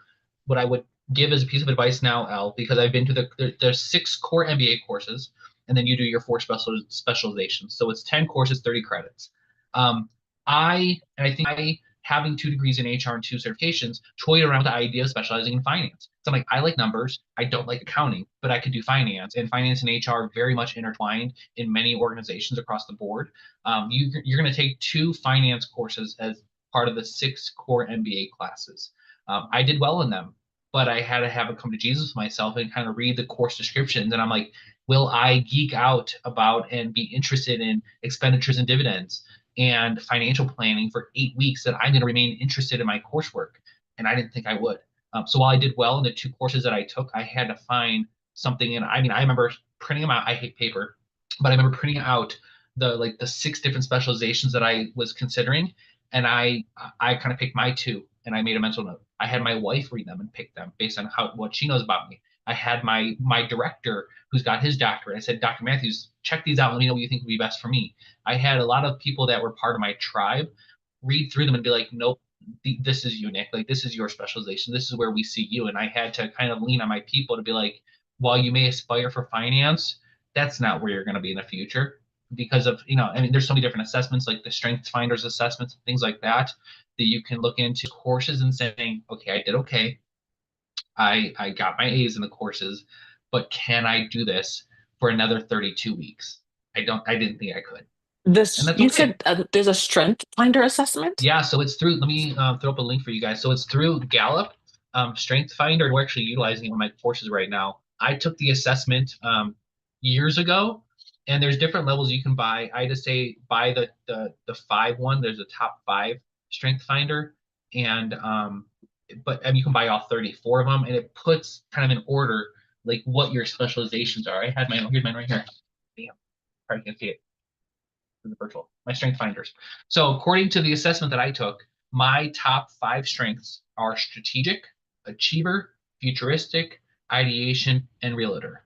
what I would give as a piece of advice now, Al, because I've been to there's 6 core MBA courses, and then you do your 4 specializations. So it's 10 courses, 30 credits. I think having 2 degrees in HR and 2 certifications, toyed around with the idea of specializing in finance. So I'm like, I like numbers, I don't like accounting, but I could do finance. And finance and HR are very much intertwined in many organizations across the board. You're going to take 2 finance courses as part of the 6 core MBA classes. I did well in them, but I had to have a come to Jesus with myself and kind of read the course descriptions. And I'm like, will I geek out about and be interested in expenditures and dividends and financial planning for 8 weeks that I'm going to remain interested in my coursework? And I didn't think I would. So while I did well in the 2 courses that I took, I had to find something. And I mean, I remember printing them out. I hate paper. but I remember printing out the 6 different specializations that I was considering, and I kind of picked my 2, and I made a mental note. I had my wife read them and pick them based on what she knows about me. I had my director who's got his doctorate. I said, Dr. Matthews, check these out. Let me know what you think would be best for me. I had a lot of people that were part of my tribe read through them and be like, nope, this is unique. Like, this is your specialization. This is where we see you. And I had to kind of lean on my people to be like, while you may aspire for finance, that's not where you're going to be in the future because of, I mean, there's so many different assessments like the strengths finders assessments, things like that, that you can look into courses and saying, okay, I did okay. I got my A's in the courses, but can I do this for another 32 weeks? I didn't think I could. And This, that's you okay. said there's a strength finder assessment? Yeah, so it's through, let me throw up a link for you guys. So it's through Gallup, Strength Finder. We're actually utilizing it in my courses right now. I took the assessment years ago, and there's different levels you can buy. I just say buy the 5 one. There's a top 5 Strength Finder, and but you can buy all 34 of them, and it puts kind of in order like what your specializations are. I had mine. Here's mine right here. Damn, probably can't see it the virtual, my strength finders. So according to the assessment that I took, my top 5 strengths are strategic, achiever, futuristic, ideation, and realtor.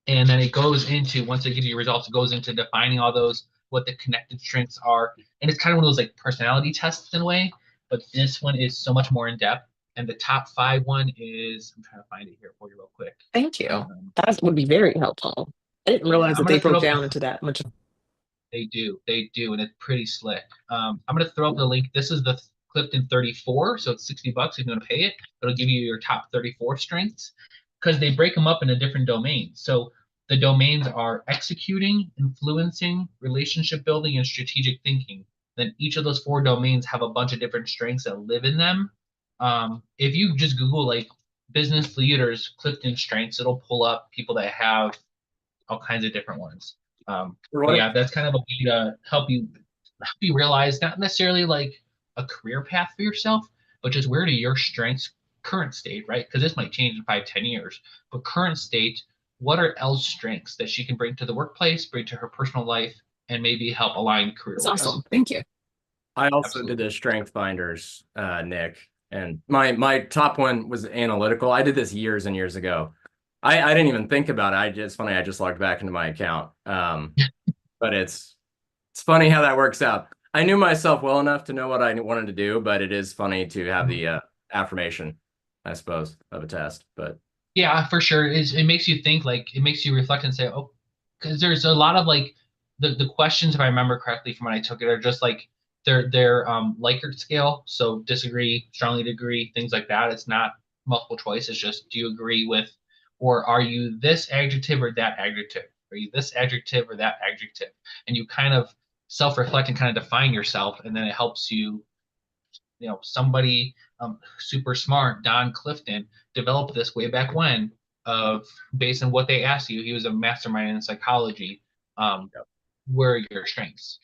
And then it goes into, once it gives you results, it goes into defining all those, what the connected strengths are. And it's kind of one of those like personality tests in a way, but this one is so much more in depth. And the top 5 one is, I'm trying to find it here for you real quick. Thank you. That would be very helpful. I didn't realize that they broke down into that much. They do, and it's pretty slick. I'm gonna throw up the link. This is the Clifton 34, so it's $60 if you want to pay it. It'll give you your top 34 strengths because they break them up into different domains. So the domains are executing, influencing, relationship building, and strategic thinking. Then each of those 4 domains have a bunch of different strengths that live in them. If you just Google like business leaders Clifton strengths, it'll pull up people that have all kinds of different ones. But yeah, that's kind of a way to help you realize not necessarily like a career path for yourself, but just where do your strengths current state, right? Because this might change in 5, 10 years. But current state, what are Elle's strengths that she can bring to the workplace, bring to her personal life, and maybe help align career It's wise? awesome. Thank you. I also did the strength finders, Nick, and my top one was analytical. I did this years and years ago. I didn't even think about it. It's funny. I just logged back into my account. But it's funny how that works out. I knew myself well enough to know what I wanted to do, but it is funny to have the affirmation, I suppose, of a test. But yeah, for sure. It makes you think, like it makes you reflect and say, oh, because there's a lot of like the questions, if I remember correctly from when I took it, are just like they're Likert scale. So disagree, strongly agree, things like that. It's not multiple choice. It's just do you agree with, or are you this adjective or that adjective? Are you this adjective or that adjective? And you kind of self-reflect and kind of define yourself, and then it helps you, somebody super smart, Don Clifton, developed this way back when, of based on what they asked you. He was a mastermind in psychology. Where are your strengths?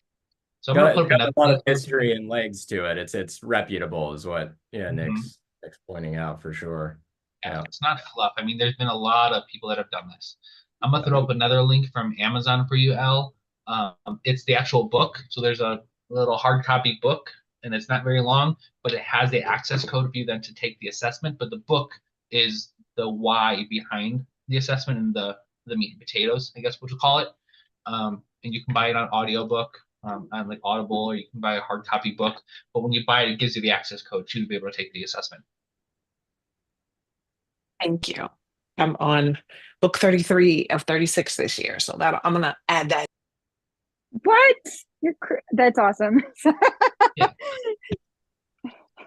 So I'm gonna put up got another a lot of history and legs to it. It's reputable, is what Mhm. Nick's pointing out for sure. Yeah, it's not fluff. I mean, there's been a lot of people that have done this. I'm gonna throw up another link from Amazon for you, Al. It's the actual book. So there's a little hard copy book, and it's not very long, but it has the access code for you then to take the assessment. But the book is the why behind the assessment and the meat and potatoes, I guess what you call it. And you can buy it on audiobook, on like Audible, or you can buy a hard copy book. But when you buy it, it gives you the access code to be able to take the assessment. Thank you. I'm on book 33 of 36 this year. So I'm going to add that. What? That's awesome. Yeah.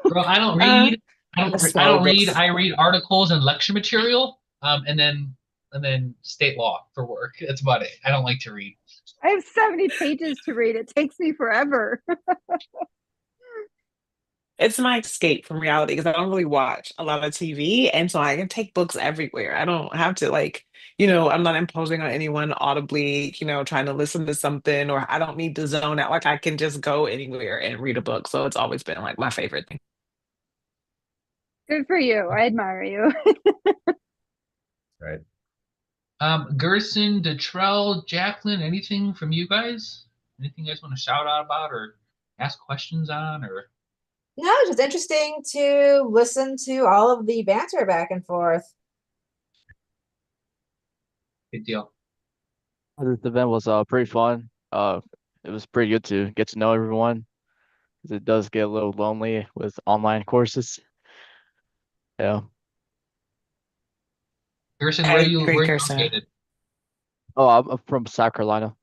Bro, I don't read. I don't read. I read articles and lecture material, and then state law for work. That's about it. I don't like to read. I have 70 pages to read. It takes me forever. It's my escape from reality because I don't really watch a lot of TV. And so I can take books everywhere. I don't have to I'm not imposing on anyone audibly, trying to listen to something, or I don't need to zone out. Like I can just go anywhere and read a book. So it's always been like my favorite thing. Good for you. I admire you. Right. Gerson, Detrell, Jacqueline, anything from you guys? Anything you guys want to shout out about or ask questions on or No, it's just interesting to listen to all of the banter back and forth. big deal? This event was pretty fun. It was pretty good to get to know everyone because it does get a little lonely with online courses. Yeah. Gerson, I agree, where are you Kirsten. located? Oh, I'm from South Carolina.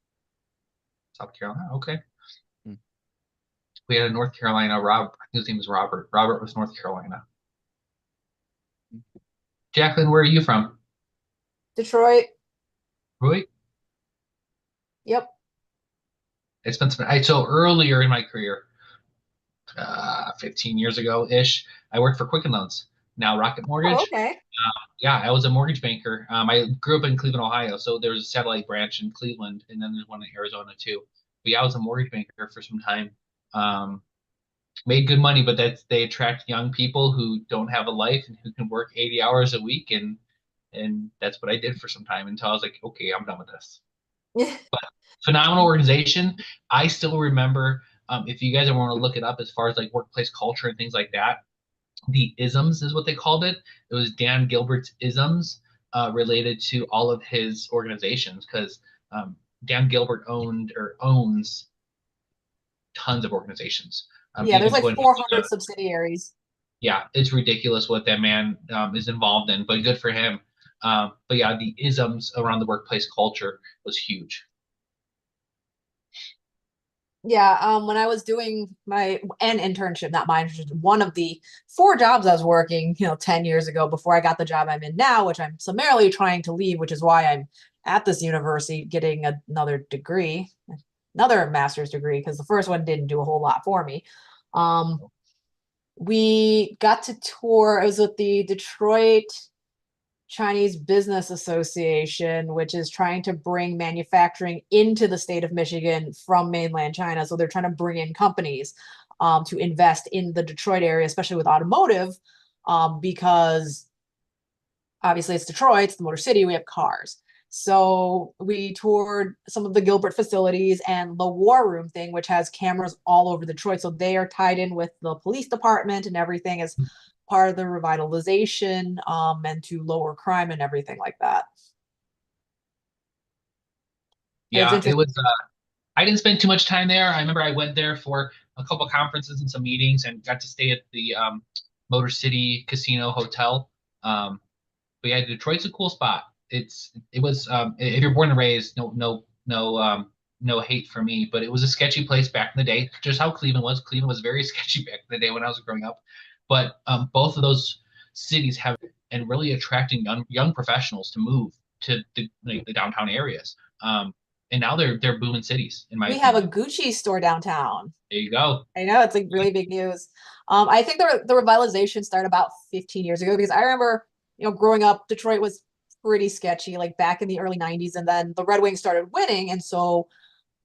South Carolina. Okay. Hmm. We had a North Carolina. Rob, I think his name was Robert. Robert was North Carolina. Jacqueline, where are you from? Detroit. Roy? Yep. It's been some, so earlier in my career, 15 years ago ish, I worked for Quicken Loans, now Rocket Oh, Mortgage. okay. Yeah, I was a mortgage banker. I grew up in Cleveland, Ohio, so there's a satellite branch in Cleveland, and then there's one in Arizona too. But yeah, I was a mortgage banker for some time. Um, Made good money, but they attract young people who don't have a life and who can work 80 hours a week, and that's what I did for some time until I was like, okay, I'm done with this. Phenomenal organization. I still remember, if you guys ever want to look it up as far as like workplace culture and things like that, the isms is what they called it. It was Dan Gilbert's isms related to all of his organizations because Dan Gilbert owned or owns tons of organizations. Yeah, there's Even like going, 400 subsidiaries. yeah, it's ridiculous what that man is involved in, but good for him. But yeah, the isms around the workplace culture was huge. Yeah, when I was doing an internship, not my internship, one of the 4 jobs I was working, 10 years ago before I got the job I'm in now, which I'm summarily trying to leave, which is why I'm at this university getting another degree, another master's degree, because the first one didn't do a whole lot for me. We got to tour, it was with the Detroit Chinese Business Association, which is trying to bring manufacturing into the state of Michigan from mainland China. So they're trying to bring in companies to invest in the Detroit area, especially with automotive, because obviously it's Detroit, it's the Motor City, we have cars. So we toured some of the Gilbert facilities and the War Room thing, which has cameras all over Detroit. So they are tied in with the police department and everything as part of the revitalization and to lower crime and everything like that. Yeah, it was. I didn't spend too much time there. I remember I went there for a couple conferences and some meetings, and got to stay at the Motor City Casino Hotel. But yeah, Detroit's a cool spot. It was if you're born and raised, no hate for me, but it was a sketchy place back in the day. Just how Cleveland was. Cleveland was very sketchy back in the day when I was growing up. But both of those cities have and really attracting young professionals to move to the downtown areas. And now they're booming cities in my We have a opinion. Gucci store downtown. There you go. I know it's like really big news. I think the revitalization started about 15 years ago because I remember, growing up, Detroit was pretty sketchy, like back in the early 90s, and then the Red Wings started winning, and so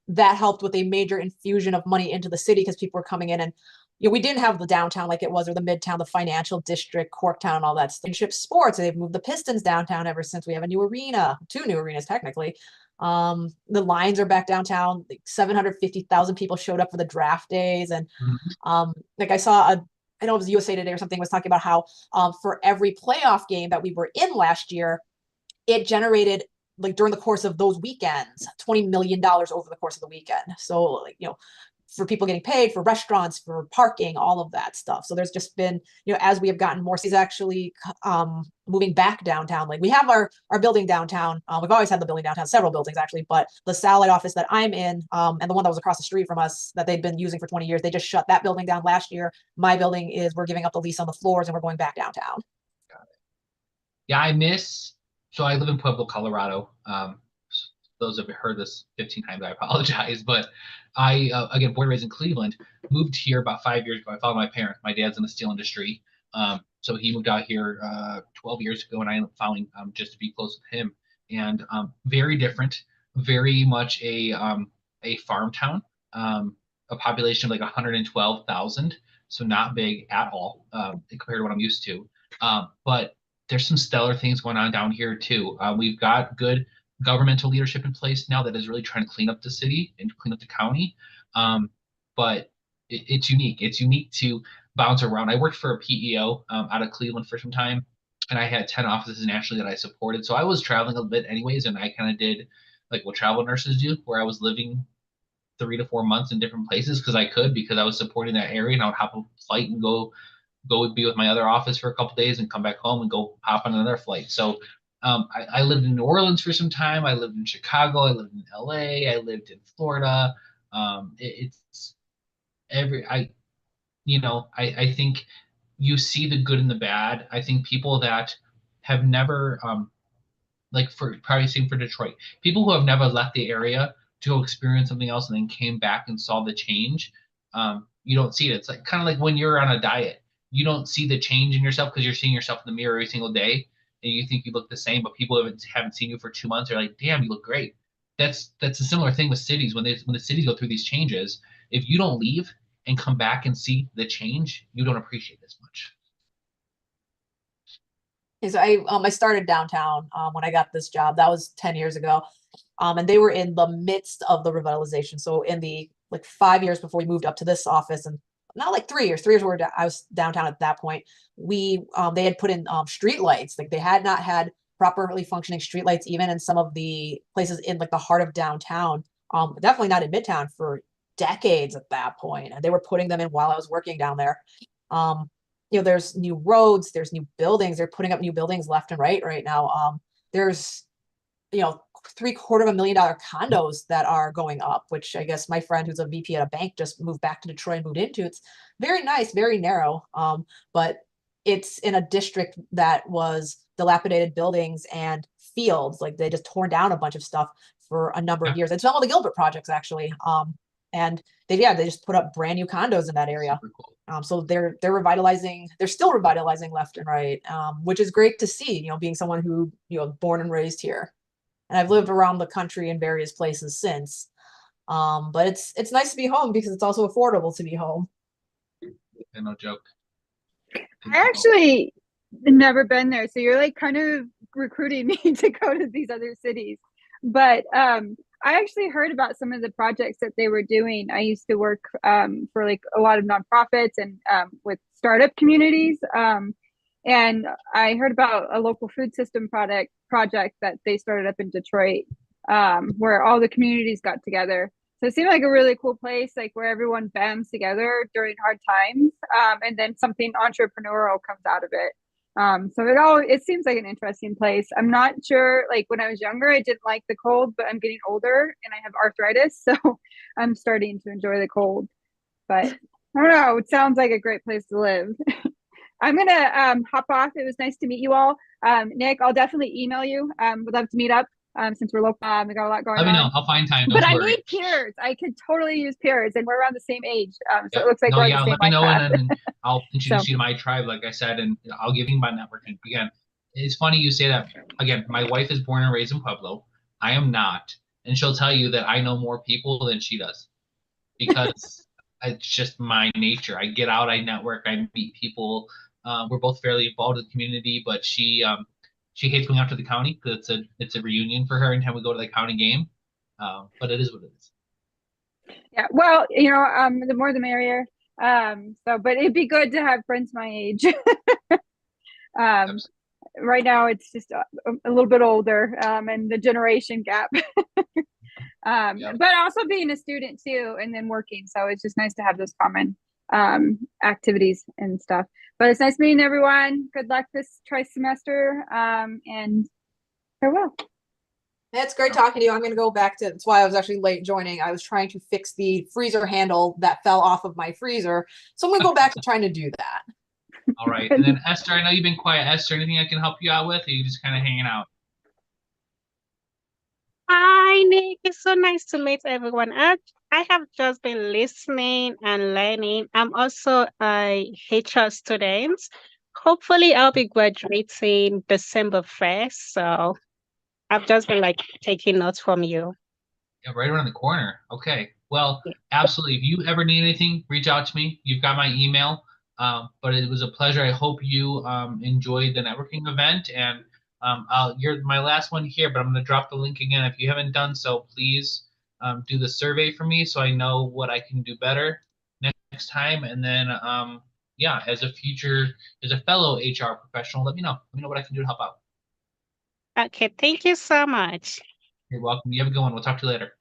that helped with a major infusion of money into the city because people were coming in and we didn't have the downtown like it was or the midtown, the financial district, Corktown, all that stuff. Ship sports, they've moved the Pistons downtown ever since. We have a new arena, 2 new arenas technically. The Lions are back downtown. Like 750,000 people showed up for the draft days, and like I saw I know it was USA Today or something was talking about how for every playoff game that we were in last year, it generated like during the course of those weekends, $20 million over the course of the weekend. So like, for people getting paid, for restaurants, for parking, all of that stuff. So there's just been, as we have gotten more cities actually moving back downtown. Like we have our building downtown. We've always had the building downtown, several buildings actually, but the satellite office that I'm in and the one that was across the street from us that they'd been using for 20 years, they just shut that building down last year. My building we're giving up the lease on the floors and we're going back downtown. Yeah, so I live in Pueblo, Colorado. Those have heard this 15 times, I apologize. But I, again, born and raised in Cleveland, moved here about 5 years ago. I followed my parents. My dad's in the steel industry. So he moved out here 12 years ago, and I ended up following just to be close with him. And very different, very much a farm town, a population of like 112,000. So not big at all compared to what I'm used to. But there's some stellar things going on down here too. We've got good governmental leadership in place now that is really trying to clean up the city and clean up the county. But it's unique. It's unique to bounce around. I worked for a PEO out of Cleveland for some time, and I had 10 offices nationally that I supported. So I was traveling a bit anyways, and I kind of did like what travel nurses do, where I was living 3 to 4 months in different places because I was supporting that area, and I would hop a flight and go be with my other office for a couple days and come back home and go hop on another flight. So I lived in New Orleans for some time. I lived in Chicago. I lived in LA. I lived in Florida. It's every I I think you see the good and the bad. I think people that have never like for probably same for Detroit. People who have never left the area to go experience something else and then came back and saw the change. You don't see it. It's like kind of like when you're on a diet. You don't see the change in yourself because you're seeing yourself in the mirror every single day and you think you look the same, but people haven't seen you for 2 months. They're like, damn, you look great. That's a similar thing with cities when the cities go through these changes. If you don't leave and come back and see the change, you don't appreciate it as much. Okay, so I started downtown when I got this job. That was 10 years ago. And they were in the midst of the revitalization. So in the like 5 years before we moved up to this office, and not like 3 years, 3 years where I was downtown at that point, they had put in street lights. Like they had not had properly functioning street lights even in some of the places in like the heart of downtown. Definitely not in Midtown for decades at that point. And they were putting them in while I was working down there. There's new roads, there's new buildings. They're putting up new buildings left and right now. There's, $750,000 condos that are going up, which I guess my friend who's a VP at a bank just moved back to Detroit and moved into. It's very nice, very narrow. But it's in a district that was dilapidated buildings and fields. Like they just torn down a bunch of stuff for a number of years. It's some of the Gilbert projects actually. And they just put up brand new condos in that area. Cool. So they're revitalizing, they're still revitalizing left and right, which is great to see, being someone who, born and raised here. And I've lived around the country in various places since. But it's nice to be home because it's also affordable to be home. No joke. I actually never been there. So you're like kind of recruiting me to go to these other cities. But I actually heard about some of the projects that they were doing. I used to work for like a lot of nonprofits and with startup communities. And I heard about a local food system project that they started up in Detroit, where all the communities got together. So it seemed like a really cool place, like where everyone bands together during hard times, and then something entrepreneurial comes out of it. So it seems like an interesting place. I'm not sure, like when I was younger, I didn't like the cold, but I'm getting older and I have arthritis, so I'm starting to enjoy the cold. But I don't know, it sounds like a great place to live. I'm gonna hop off. It was nice to meet you all. Nick, I'll definitely email you. Would love to meet up since we're local. We got a lot going on. Let me know. I'll find time. But Don't I worry. need peers. I could totally use peers, and we're around the same age. So Yep. it looks like No, we're yeah, on the same let me know, path. and then I'll introduce So. you to my tribe, like I said, and I'll give you my networking. Again, it's funny you say that. Again, my wife is born and raised in Pueblo. I am not, and she'll tell you that I know more people than she does because it's just my nature. I get out, I network, I meet people. We're both fairly involved in the community, but she hates going out to the county because it's a reunion for her anytime we go to the county game. But it is what it is. Yeah, well, the more the merrier. But it'd be good to have friends my age. Right now it's just a little bit older, and the generation gap. Yep. But also being a student too, and then working. So it's just nice to have those common activities and stuff. But it's nice meeting everyone. Good luck this semester, and farewell. It's great talking to you. I'm going to go back to, that's why I was actually late joining. I was trying to fix the freezer handle that fell off of my freezer. So I'm going to go back to trying to do that. All right. And then Esther, I know you've been quiet. Esther, anything I can help you out with? Or are you just kind of hanging out? Hi, Nick. It's so nice to meet everyone. I have just been listening and learning. I'm also a HR student. Hopefully, I'll be graduating December 1st. So I've just been like taking notes from you. Yeah, right around the corner. Okay. Well, absolutely. If you ever need anything, reach out to me. You've got my email. But it was a pleasure. I hope you enjoyed the networking event. And you're my last one here, but I'm going to drop the link again. If you haven't done so, please do the survey for me so I know what I can do better next time. And then, yeah, as a fellow HR professional, let me know. Let me know what I can do to help out. Okay, thank you so much. You're welcome. You have a good one. We'll talk to you later.